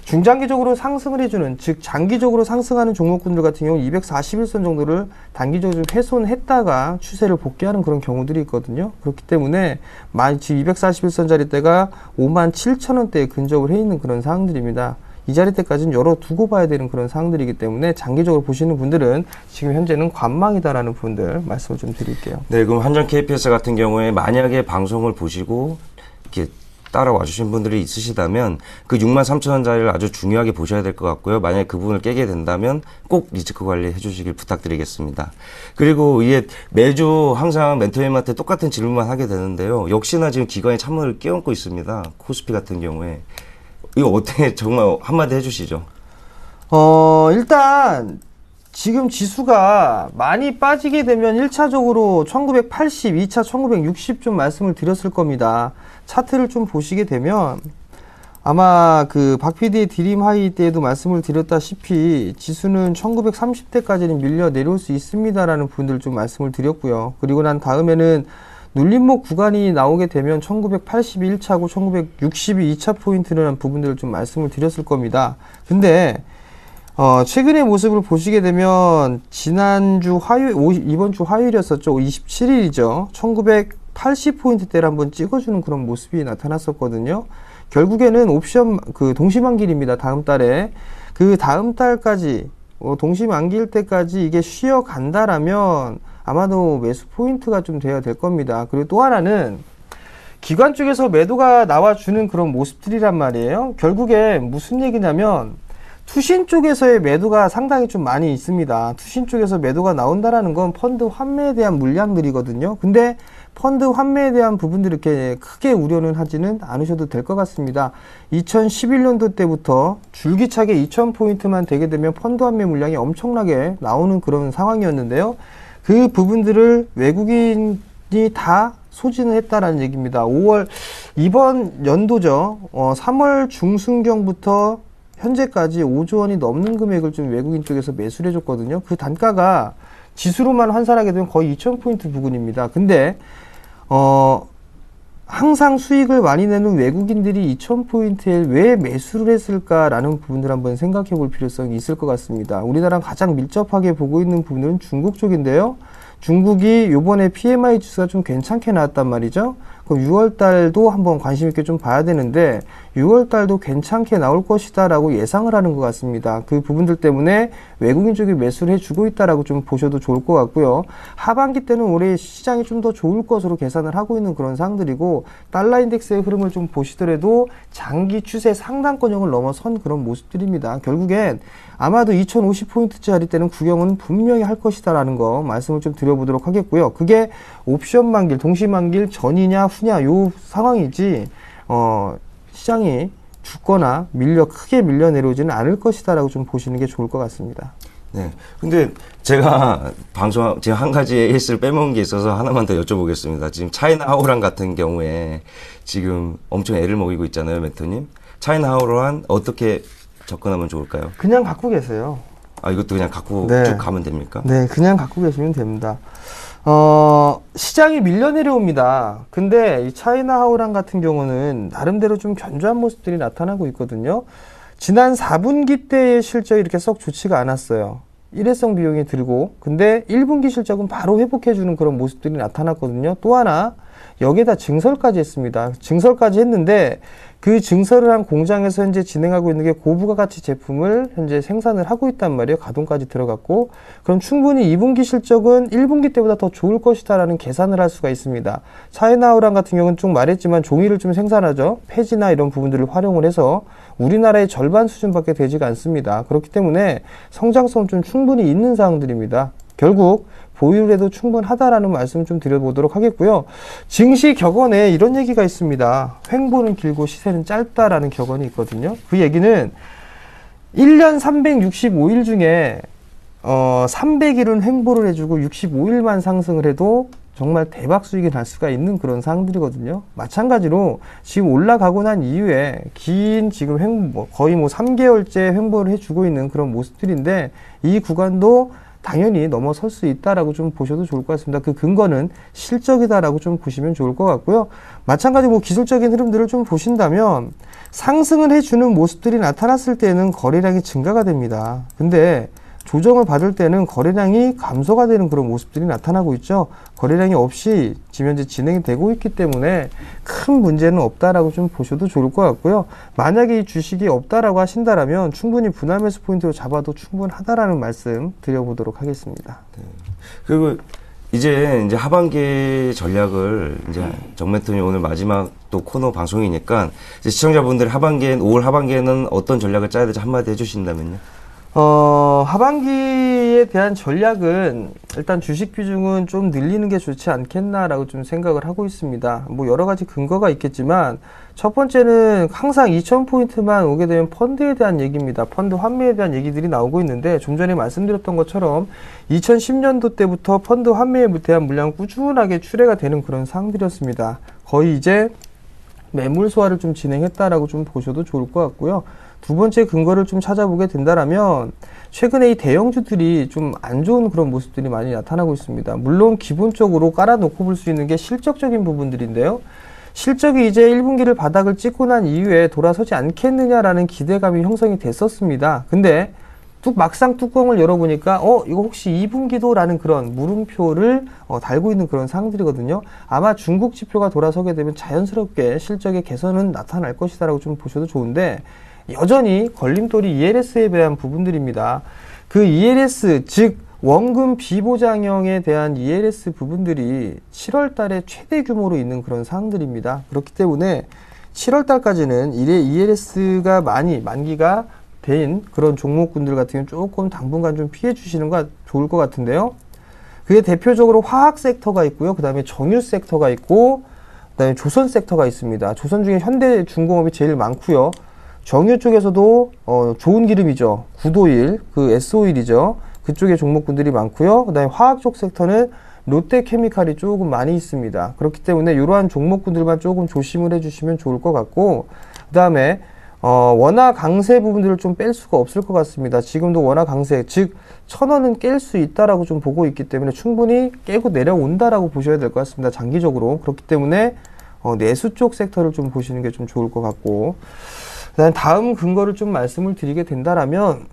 D: 중장기적으로 상승을 해주는, 즉 장기적으로 상승하는 종목군들 같은 경우 241선 정도를 단기적으로 좀 훼손했다가 추세를 복귀하는 그런 경우들이 있거든요. 그렇기 때문에 지금 241선 자리대가 57,000원대에 근접을 해 있는 그런 상황들입니다. 이 자리대까지는 열어두고 봐야 되는 그런 상황들이기 때문에 장기적으로 보시는 분들은 지금 현재는 관망이다라는 분들 말씀을 좀 드릴게요.
C: 네, 그럼 한전 KPS 같은 경우에 만약에 방송을 보시고 이렇게 따라와 주신 분들이 있으시다면 그 63,000원짜리를 아주 중요하게 보셔야 될 것 같고요. 만약에 그 부분을 깨게 된다면 꼭 리스크 관리 해주시길 부탁드리겠습니다. 그리고 이게 매주 항상 멘토님한테 똑같은 질문만 하게 되는데요. 역시나 지금 기관이 찬물을 끼얹고 있습니다. 코스피 같은 경우에. 이거 어떻게 정말 한마디 해주시죠?
D: 일단 지금 지수가 많이 빠지게 되면 1차적으로 1980, 2차 1960 좀 말씀을 드렸을 겁니다. 차트를 좀 보시게 되면 아마 그 박 PD의 드림 하이 때에도 말씀을 드렸다시피 지수는 1930대까지는 밀려 내려올 수 있습니다라는 분들 좀 말씀을 드렸고요. 그리고 난 다음에는 눌림목 구간이 나오게 되면 1981차고 1962 2차 포인트라는 부분들을 좀 말씀을 드렸을 겁니다. 근데 최근의 모습을 보시게 되면 지난주 이번 주 화요일이었었죠. 27일이죠. 1980포인트대를 한번 찍어주는 그런 모습이 나타났었거든요. 결국에는 옵션 동시만기입니다. 다음 달에 그 다음 달까지 동시만기일 때까지 이게 쉬어간다라면 아마도 매수 포인트가 좀 돼야 될 겁니다. 그리고 또 하나는 기관 쪽에서 매도가 나와주는 그런 모습들이란 말이에요. 결국에 무슨 얘기냐면 투신 쪽에서의 매도가 상당히 좀 많이 있습니다. 투신 쪽에서 매도가 나온다라는 건 펀드 환매에 대한 물량들이거든요. 근데 펀드 환매에 대한 부분들 이렇게 크게 우려는 하지는 않으셔도 될 것 같습니다. 2011년도 때부터 줄기차게 2000포인트만 되게 되면 펀드 환매 물량이 엄청나게 나오는 그런 상황이었는데요. 그 부분들을 외국인이 다 소진을 했다라는 얘기입니다. 이번 연도죠. 3월 중순경부터 현재까지 5조 원이 넘는 금액을 좀 외국인 쪽에서 매수를 해줬거든요. 그 단가가 지수로만 환산하게 되면 거의 2000포인트 부근입니다. 근데 항상 수익을 많이 내는 외국인들이 2000포인트에 왜 매수를 했을까라는 부분들 한번 생각해 볼 필요성이 있을 것 같습니다. 우리나라랑 가장 밀접하게 보고 있는 부분은 중국 쪽인데요. 중국이 요번에 PMI 지수가 좀 괜찮게 나왔단 말이죠. 그럼 6월 달도 한번 관심 있게 좀 봐야 되는데 6월 달도 괜찮게 나올 것이다 라고 예상을 하는 것 같습니다. 그 부분들 때문에 외국인 쪽이 매수를 해주고 있다라고 좀 보셔도 좋을 것 같고요. 하반기 때는 올해 시장이 좀 더 좋을 것으로 계산을 하고 있는 그런 상황들이고 달러 인덱스의 흐름을 좀 보시더라도 장기 추세 상단권역을 넘어선 그런 모습들입니다. 결국엔 아마도 2050포인트짜리 때는 구경은 분명히 할 것이다 라는 거 말씀을 좀 드려보도록 하겠고요. 그게 옵션 만길, 동시 만길 전이냐 후냐 요 상황이지 시장이 죽거나 크게 밀려 내려오지는 않을 것이다 라고 좀 보시는 게 좋을 것 같습니다.
C: 네. 근데 제가 지금 한 가지 에이스를 빼먹은 게 있어서 하나만 더 여쭤보겠습니다. 지금 차이나 하오란 같은 경우에 지금 엄청 애를 먹이고 있잖아요, 멘토님. 차이나 하오란 어떻게 접근하면 좋을까요?
D: 그냥 갖고 계세요.
C: 아, 이것도 그냥 갖고 쭉 가면 됩니까?
D: 네, 그냥 갖고 계시면 됩니다. 시장이 밀려 내려옵니다. 근데 이 차이나 하오란 같은 경우는 나름대로 좀 견조한 모습들이 나타나고 있거든요. 지난 4분기 때의 실적이 이렇게 썩 좋지가 않았어요. 일회성 비용이 들고, 근데 1분기 실적은 바로 회복해주는 그런 모습들이 나타났거든요. 또 하나, 여기에다 증설까지 했습니다. 증설까지 했는데, 그 증설을 한 공장에서 현재 진행하고 있는 게 고부가 가치 제품을 현재 생산을 하고 있단 말이에요. 가동까지 들어갔고, 그럼 충분히 2분기 실적은 1분기 때보다 더 좋을 것이다라는 계산을 할 수가 있습니다. 차이나우란 같은 경우는 좀 말했지만 종이를 좀 생산하죠. 폐지나 이런 부분들을 활용을 해서 우리나라의 절반 수준밖에 되지가 않습니다. 그렇기 때문에 성장성 좀 충분히 있는 사항들입니다. 결국 보유를 해도 충분하다라는 말씀 좀 드려보도록 하겠고요. 증시 격언에 이런 얘기가 있습니다. 횡보는 길고 시세는 짧다라는 격언이 있거든요. 그 얘기는 1년 365일 중에 300일은 횡보를 해주고 65일만 상승을 해도 정말 대박 수익이 날 수가 있는 그런 상황들이거든요. 마찬가지로 지금 올라가고 난 이후에 긴 지금 거의 3개월째 횡보를 해주고 있는 그런 모습들인데 이 구간도 당연히 넘어설 수 있다라고 좀 보셔도 좋을 것 같습니다. 그 근거는 실적이다라고 좀 보시면 좋을 것 같고요. 마찬가지로 기술적인 흐름들을 좀 보신다면 상승을 해주는 모습들이 나타났을 때는 거래량이 증가가 됩니다. 근데 조정을 받을 때는 거래량이 감소가 되는 그런 모습들이 나타나고 있죠. 거래량이 없이 지금 현재 진행이 되고 있기 때문에 큰 문제는 없다라고 좀 보셔도 좋을 것 같고요. 만약에 이 주식이 없다라고 하신다라면 충분히 분할 매수 포인트로 잡아도 충분하다라는 말씀 드려보도록 하겠습니다.
C: 네. 그리고 이제 하반기 전략을 이제 정멘토님 오늘 마지막 또 코너 방송이니까 이제 시청자분들 올 하반기에는 어떤 전략을 짜야 될지 한마디 해주신다면요.
D: 하반기에 대한 전략은 일단 주식 비중은 좀 늘리는 게 좋지 않겠나라고 좀 생각을 하고 있습니다. 여러 가지 근거가 있겠지만 첫 번째는 항상 2000포인트만 오게 되면 펀드에 대한 얘기입니다. 펀드 환매에 대한 얘기들이 나오고 있는데 좀 전에 말씀드렸던 것처럼 2010년도 때부터 펀드 환매에 대한 물량은 꾸준하게 출회가 되는 그런 상황들이었습니다. 거의 이제 매물 소화를 좀 진행했다라고 좀 보셔도 좋을 것 같고요. 두 번째 근거를 좀 찾아보게 된다라면 최근에 이 대형주들이 좀 안 좋은 그런 모습들이 많이 나타나고 있습니다. 물론 기본적으로 깔아놓고 볼 수 있는 게 실적적인 부분들인데요. 실적이 이제 1분기를 바닥을 찍고 난 이후에 돌아서지 않겠느냐라는 기대감이 형성이 됐었습니다. 근데 막상 뚜껑을 열어보니까 이거 혹시 2분기도? 라는 그런 물음표를 달고 있는 그런 상황들이거든요. 아마 중국 지표가 돌아서게 되면 자연스럽게 실적의 개선은 나타날 것이다 라고 좀 보셔도 좋은데 여전히 걸림돌이 ELS에 대한 부분들입니다. 그 ELS, 즉 원금 비보장형에 대한 ELS 부분들이 7월 달에 최대 규모로 있는 그런 사항들입니다. 그렇기 때문에 7월 달까지는 ELS가 많이 만기가 된 그런 종목군들 같은 경우는 조금 당분간 좀 피해 주시는 거 좋을 것 같은데요. 그게 대표적으로 화학 섹터가 있고요. 그 다음에 정유 섹터가 있고, 그 다음에 조선 섹터가 있습니다. 조선 중에 현대중공업이 제일 많고요. 정유 쪽에서도 좋은 기름이죠. 구도일, 그 S오일이죠. 그쪽에 종목군들이 많고요. 그 다음에 화학 쪽 섹터는 롯데케미칼이 조금 많이 있습니다. 그렇기 때문에 이러한 종목군들만 조금 조심을 해주시면 좋을 것 같고, 그 다음에 원화 강세 부분들을 좀 뺄 수가 없을 것 같습니다. 지금도 원화 강세, 즉 1,000원은 깰 수 있다라고 좀 보고 있기 때문에 충분히 깨고 내려온다라고 보셔야 될 것 같습니다. 장기적으로. 그렇기 때문에 내수 쪽 섹터를 좀 보시는 게 좀 좋을 것 같고, 그다음 다음 근거를 좀 말씀을 드리게 된다라면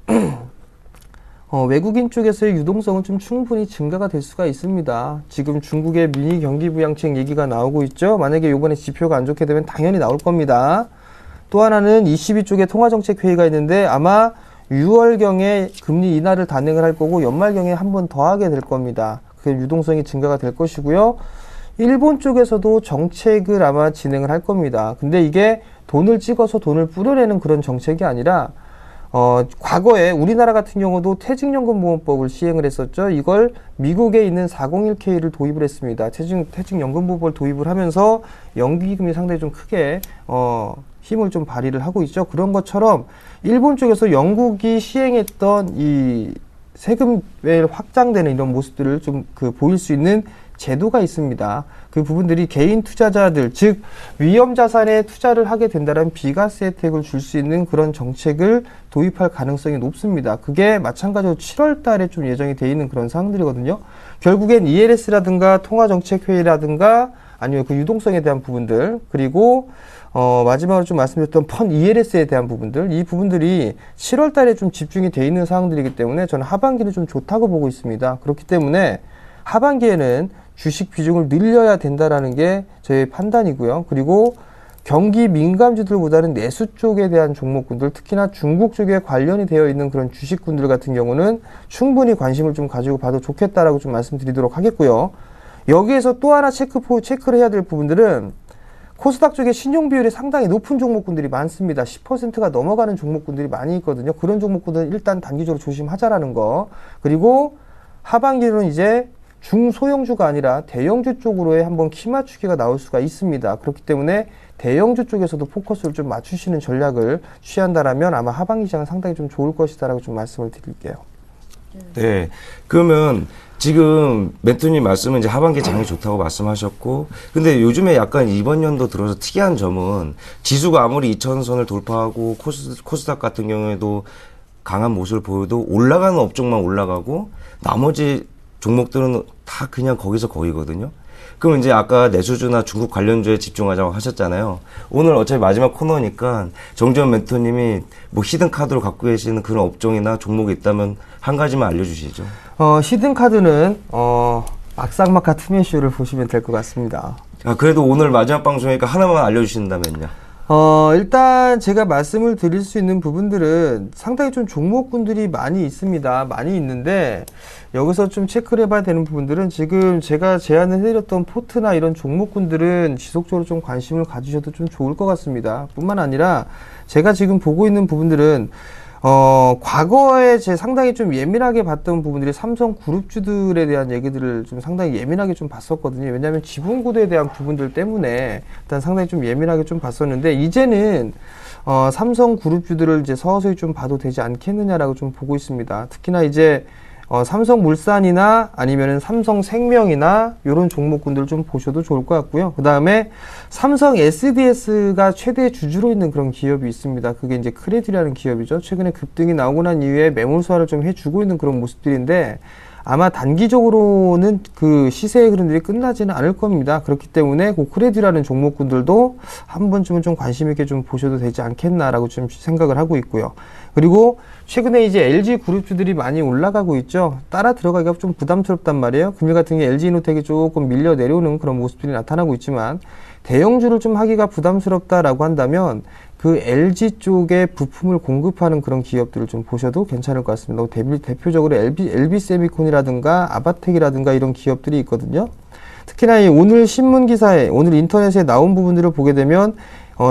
D: 외국인 쪽에서의 유동성은 좀 충분히 증가가 될 수가 있습니다. 지금 중국의 미니 경기 부양책 얘기가 나오고 있죠. 만약에 이번에 지표가 안 좋게 되면 당연히 나올 겁니다. 또 하나는 22쪽에 통화정책회의가 있는데 아마 6월경에 금리 인하를 단행을 할 거고 연말경에 한 번 더 하게 될 겁니다. 그 유동성이 증가가 될 것이고요. 일본 쪽에서도 정책을 아마 진행을 할 겁니다. 근데 이게 돈을 찍어서 돈을 뿌려내는 그런 정책이 아니라 과거에 우리나라 같은 경우도 퇴직연금보험법을 시행을 했었죠. 이걸 미국에 있는 401K를 도입을 했습니다. 퇴직연금보험을 도입을 하면서 연기금이 상당히 좀 크게 힘을 좀 발휘를 하고 있죠. 그런 것처럼 일본 쪽에서 영국이 시행했던 이 세금에 확장되는 이런 모습들을 좀 보일 수 있는 제도가 있습니다. 그 부분들이 개인 투자자들, 즉 위험 자산에 투자를 하게 된다면 비과세 혜택을 줄 수 있는 그런 정책을 도입할 가능성이 높습니다. 그게 마찬가지로 7월 달에 좀 예정이 돼 있는 그런 사항들이거든요. 결국엔 ELS라든가 통화정책회의라든가 아니면 그 유동성에 대한 부분들, 그리고 마지막으로 좀 말씀드렸던 펀 ELS에 대한 부분들, 이 부분들이 7월 달에 좀 집중이 돼 있는 사항들이기 때문에 저는 하반기는 좀 좋다고 보고 있습니다. 그렇기 때문에 하반기에는 주식 비중을 늘려야 된다라는 게 저의 판단이고요. 그리고 경기 민감주들보다는 내수 쪽에 대한 종목군들, 특히나 중국 쪽에 관련이 되어 있는 그런 주식군들 같은 경우는 충분히 관심을 좀 가지고 봐도 좋겠다라고 좀 말씀드리도록 하겠고요. 여기에서 또 하나 체크를 해야 될 부분들은 코스닥 쪽에 신용 비율이 상당히 높은 종목군들이 많습니다. 10%가 넘어가는 종목군들이 많이 있거든요. 그런 종목군들은 일단 단기적으로 조심하자라는 거. 그리고 하반기로는 이제 중소형주가 아니라 대형주 쪽으로의 한번 키 맞추기가 나올 수가 있습니다. 그렇기 때문에 대형주 쪽에서도 포커스를 좀 맞추시는 전략을 취한다라면 아마 하반기 시장은 상당히 좀 좋을 것이다라고 좀 말씀을 드릴게요.
C: 네. 그러면 지금 멘토님 말씀은 이제 하반기 장이 좋다고 말씀하셨고, 근데 요즘에 약간 이번 연도 들어서 특이한 점은 지수가 아무리 2,000선을 돌파하고 코스닥 같은 경우에도 강한 모습을 보여도 올라가는 업종만 올라가고 나머지 종목들은 다 그냥 거기서 거기거든요. 그럼 이제 아까 내수주나 중국 관련주에 집중하자고 하셨잖아요. 오늘 어차피 마지막 코너니까 정재원 멘토님이 뭐 히든 카드로 갖고 계시는 그런 업종이나 종목이 있다면 한 가지만 알려주시죠.
D: 히든 카드는 막상막하 투명쇼를 보시면 될 것 같습니다.
C: 그래도 오늘 마지막 방송이니까 하나만 알려주신다면요.
D: 일단 제가 말씀을 드릴 수 있는 부분들은 상당히 좀 종목군들이 많이 있습니다. 많이 있는데 여기서 좀 체크를 해봐야 되는 부분들은 지금 제가 제안을 해드렸던 포트나 이런 종목군들은 지속적으로 좀 관심을 가지셔도 좀 좋을 것 같습니다. 뿐만 아니라 제가 지금 보고 있는 부분들은 과거에 제 상당히 좀 예민하게 봤던 부분들이 삼성 그룹주들에 대한 얘기들을 좀 상당히 예민하게 좀 봤었거든요. 왜냐하면 지분 구도에 대한 부분들 때문에 일단 상당히 좀 예민하게 좀 봤었는데 이제는 삼성 그룹주들을 이제 서서히 좀 봐도 되지 않겠느냐라고 좀 보고 있습니다. 특히나 이제 삼성물산이나 아니면은 삼성생명이나 이런 종목군들 좀 보셔도 좋을 것 같고요. 그 다음에 삼성 SDS가 최대 주주로 있는 그런 기업이 있습니다. 그게 이제 크레딧이라는 기업이죠. 최근에 급등이 나오고 난 이후에 매물 소화를 좀 해주고 있는 그런 모습들인데 아마 단기적으로는 그 시세의 흐름들이 끝나지는 않을 겁니다. 그렇기 때문에 그 크레딧이라는 종목군들도 한 번쯤은 좀 관심 있게 좀 보셔도 되지 않겠나라고 좀 생각을 하고 있고요. 그리고 최근에 이제 LG 그룹주들이 많이 올라가고 있죠. 따라 들어가기가 좀 부담스럽단 말이에요. 금일 같은 게 LG이노텍이 조금 밀려 내려오는 그런 모습들이 나타나고 있지만 대형주를 좀 하기가 부담스럽다라고 한다면 그 LG 쪽에 부품을 공급하는 그런 기업들을 좀 보셔도 괜찮을 것 같습니다. 대표적으로 LB세미콘이라든가 아바텍이라든가 이런 기업들이 있거든요. 특히나 이 오늘 신문 기사에, 오늘 인터넷에 나온 부분들을 보게 되면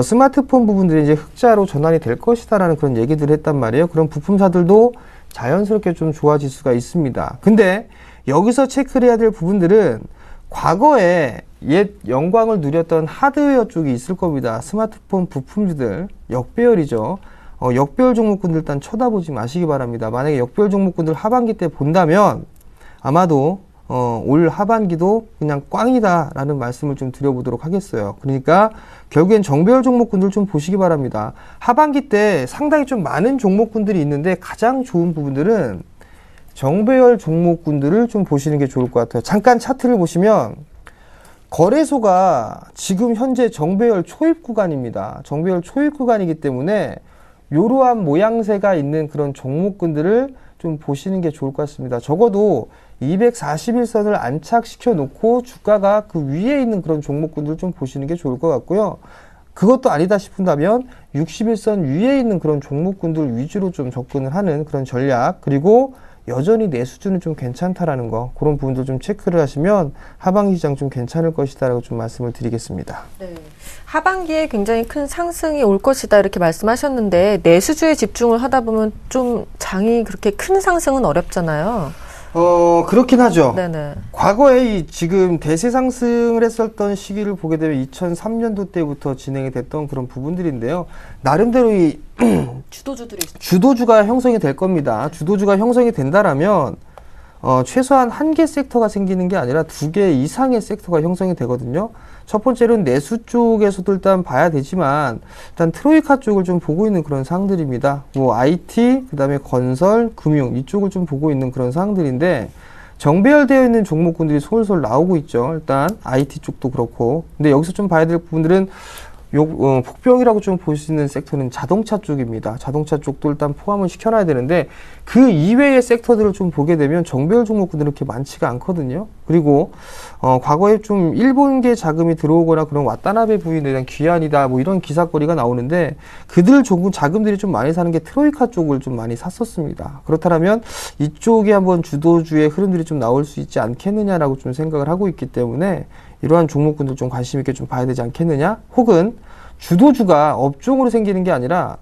D: 스마트폰 부분들이 이제 흑자로 전환이 될 것이다라는 그런 얘기들을 했단 말이에요. 그런 부품사들도 자연스럽게 좀 좋아질 수가 있습니다. 근데 여기서 체크를 해야 될 부분들은 과거에 옛 영광을 누렸던 하드웨어 쪽이 있을 겁니다. 스마트폰 부품주들 역배열이죠. 역배열 종목군들 일단 쳐다보지 마시기 바랍니다. 만약에 역배열 종목군들 하반기 때 본다면 아마도 올 하반기도 그냥 꽝이다 라는 말씀을 좀 드려보도록 하겠어요. 그러니까 결국엔 정배열 종목군들 좀 보시기 바랍니다. 하반기 때 상당히 좀 많은 종목군들이 있는데 가장 좋은 부분들은 정배열 종목군들을 좀 보시는 게 좋을 것 같아요. 잠깐 차트를 보시면 거래소가 지금 현재 정배열 초입 구간입니다. 정배열 초입 구간이기 때문에 이러한 모양새가 있는 그런 종목군들을 좀 보시는 게 좋을 것 같습니다. 적어도 241선을 안착시켜 놓고 주가가 그 위에 있는 그런 종목군들 좀 보시는 게 좋을 것 같고요. 그것도 아니다 싶은다면 61선 위에 있는 그런 종목군들 위주로 좀 접근을 하는 그런 전략, 그리고 여전히 내 수준은 좀 괜찮다라는 거, 그런 부분들 좀 체크를 하시면 하반기 시장 좀 괜찮을 것이다라고 좀 말씀을 드리겠습니다.
A: 네. 하반기에 굉장히 큰 상승이 올 것이다 이렇게 말씀하셨는데 내수주에 집중을 하다 보면 좀 장이 그렇게 큰 상승은 어렵잖아요.
D: 그렇긴 하죠.
A: 네네.
D: 과거에 지금 대세 상승을 했었던 시기를 보게 되면 2003년도 때부터 진행이 됐던 그런 부분들인데요. 나름대로 이 주도주가 형성이 될 겁니다. 주도주가 형성이 된다라면 최소한 한 개 섹터가 생기는 게 아니라 2개 이상의 섹터가 형성이 되거든요. 첫 번째로는 내수 쪽에서도 일단 봐야 되지만 일단 트로이카 쪽을 좀 보고 있는 그런 사항들입니다. 뭐 IT, 그다음에 건설, 금융 이쪽을 좀 보고 있는 그런 사항들인데 정배열되어 있는 종목군들이 솔솔 나오고 있죠. 일단 IT 쪽도 그렇고. 근데 여기서 좀 봐야 될 부분들은 복병이라고 좀 볼 수 있는 섹터는 자동차 쪽입니다. 자동차 쪽도 일단 포함을 시켜놔야 되는데 그 이외의 섹터들을 좀 보게 되면 정배열 종목군들은 그렇게 많지가 않거든요. 그리고 과거에 좀 일본계 자금이 들어오거나 그런 와타나베 부인에 대한 귀환이다 뭐 이런 기사거리가 나오는데 그들 자금들이 좀 많이 사는 게 트로이카 쪽을 좀 많이 샀었습니다. 그렇다면 이쪽에 한번 주도주의 흐름들이 좀 나올 수 있지 않겠느냐라고 좀 생각을 하고 있기 때문에 이러한 종목군들 좀 관심 있게 좀 봐야 되지 않겠느냐? 혹은 주도주가 업종으로 생기는 게 아니라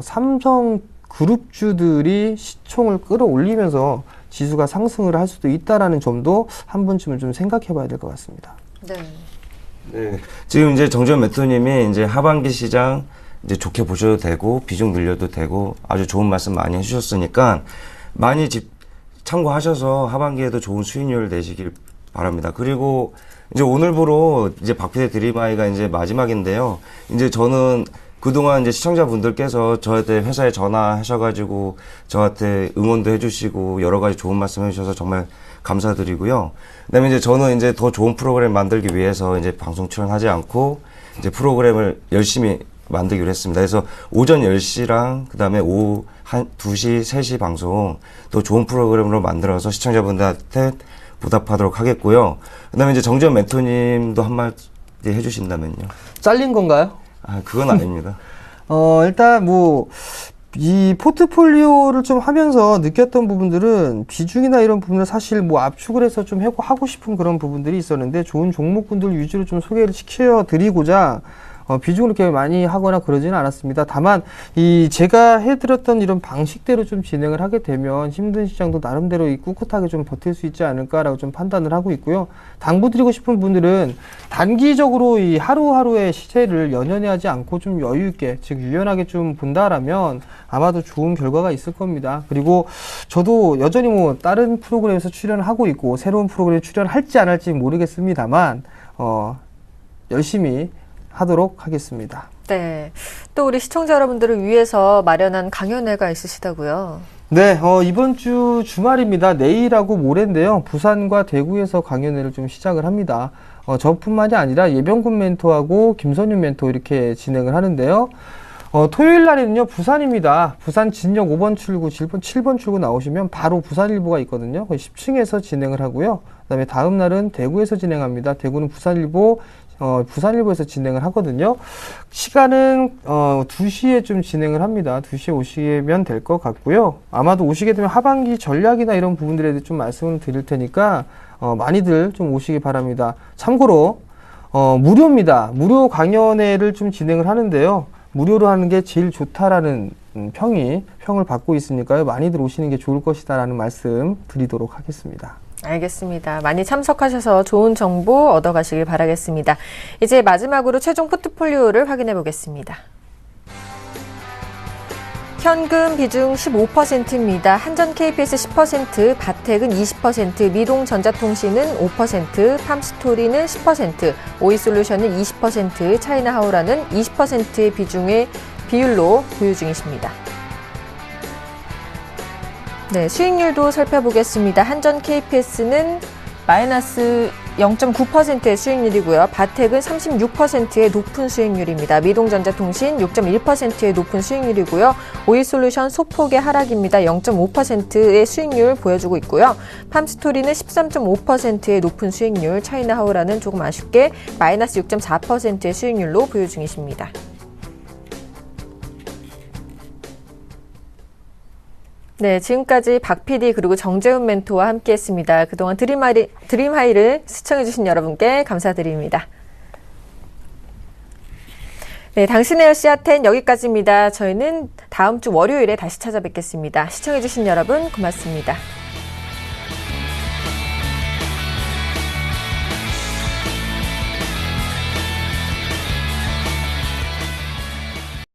D: 삼성 그룹주들이 시총을 끌어올리면서 지수가 상승을 할 수도 있다라는 점도 한 번쯤은 좀 생각해 봐야 될 것 같습니다.
A: 네.
C: 네. 지금 이제 정재원 매토님이 이제 하반기 시장 이제 좋게 보셔도 되고 비중 늘려도 되고 아주 좋은 말씀 많이 해주셨으니까 많이 참고하셔서 하반기에도 좋은 수익률을 내시길 바랍니다. 그리고 이제 오늘부로 이제 박피디 드림아이가 이제 마지막인데요. 이제 저는 그동안 이제 시청자분들께서 저한테 회사에 전화하셔가지고 저한테 응원도 해주시고 여러 가지 좋은 말씀 해주셔서 정말 감사드리고요. 그다음에 이제 저는 이제 더 좋은 프로그램 만들기 위해서 이제 방송 출연하지 않고 이제 프로그램을 열심히 만들기로 했습니다. 그래서 오전 10시랑 그다음에 오후 2시, 3시 방송 더 좋은 프로그램으로 만들어서 시청자분들한테 보답하도록 하겠고요. 그다음에 이제 정재원 멘토님도 한마디 해주신다면요.
D: 잘린 건가요?
C: 그건 아닙니다.
D: 일단 이 포트폴리오를 좀 하면서 느꼈던 부분들은 비중이나 이런 부분을 사실 압축을 해서 좀 하고 싶은 그런 부분들이 있었는데 좋은 종목군들 위주로 좀 소개를 시켜드리고자 비중을 이렇게 많이 하거나 그러지는 않았습니다. 다만 제가 해드렸던 이런 방식대로 좀 진행을 하게 되면 힘든 시장도 나름대로 꿋꿋하게 좀 버틸 수 있지 않을까라고 좀 판단을 하고 있고요. 당부드리고 싶은 분들은 단기적으로 이 하루하루의 시세를 연연해하지 않고 좀 여유 있게, 즉 유연하게 좀 본다라면 아마도 좋은 결과가 있을 겁니다. 그리고 저도 여전히 다른 프로그램에서 출연을 하고 있고 새로운 프로그램에 출연할지 안 할지 모르겠습니다만 열심히 하도록 하겠습니다.
A: 네. 또 우리 시청자 여러분들을 위해서 마련한 강연회가 있으시다고요?
D: 네, 이번 주 주말입니다. 내일하고 모레인데요. 부산과 대구에서 강연회를 좀 시작을 합니다. 저뿐만이 아니라 예병군 멘토하고 김선윤 멘토 이렇게 진행을 하는데요. 토요일 날에는요, 부산입니다. 부산 진역 5번 출구, 7번 출구 나오시면 바로 부산일보가 있거든요. 10층에서 진행을 하고요. 그 다음에 다음 날은 대구에서 진행합니다. 대구는 부산일보 부산일보에서 진행을 하거든요. 시간은 2시에 좀 진행을 합니다. 2시에 오시면 될 것 같고요. 아마도 오시게 되면 하반기 전략이나 이런 부분들에 대해 좀 말씀을 드릴 테니까 많이들 좀 오시기 바랍니다. 참고로 무료입니다. 무료 강연회를 좀 진행을 하는데요. 무료로 하는 게 제일 좋다라는 평을 받고 있으니까요. 많이들 오시는 게 좋을 것이다라는 말씀 드리도록 하겠습니다.
A: 알겠습니다. 많이 참석하셔서 좋은 정보 얻어가시길 바라겠습니다. 이제 마지막으로 최종 포트폴리오를 확인해 보겠습니다. 현금 비중 15%입니다. 한전 KPS 10%, 바텍은 20%, 미동전자통신은 5%, 팜스토리는 10%, 오이솔루션은 20%, 차이나하우라는 20%의 비율로 보유 중이십니다. 네, 수익률도 살펴보겠습니다. 한전 KPS는 마이너스 0.9%의 수익률이고요. 바텍은 36%의 높은 수익률입니다. 미동전자통신 6.1%의 높은 수익률이고요. 오이솔루션 소폭의 하락입니다. 0.5%의 수익률 보여주고 있고요. 팜스토리는 13.5%의 높은 수익률, 차이나하우라는 조금 아쉽게 마이너스 6.4%의 수익률로 보유 중이십니다. 네, 지금까지 박 PD 그리고 정재훈 멘토와 함께했습니다. 그동안 드림하이를 시청해주신 여러분께 감사드립니다. 네, 당신의 열시아텐 여기까지입니다. 저희는 다음 주 월요일에 다시 찾아뵙겠습니다. 시청해주신 여러분 고맙습니다.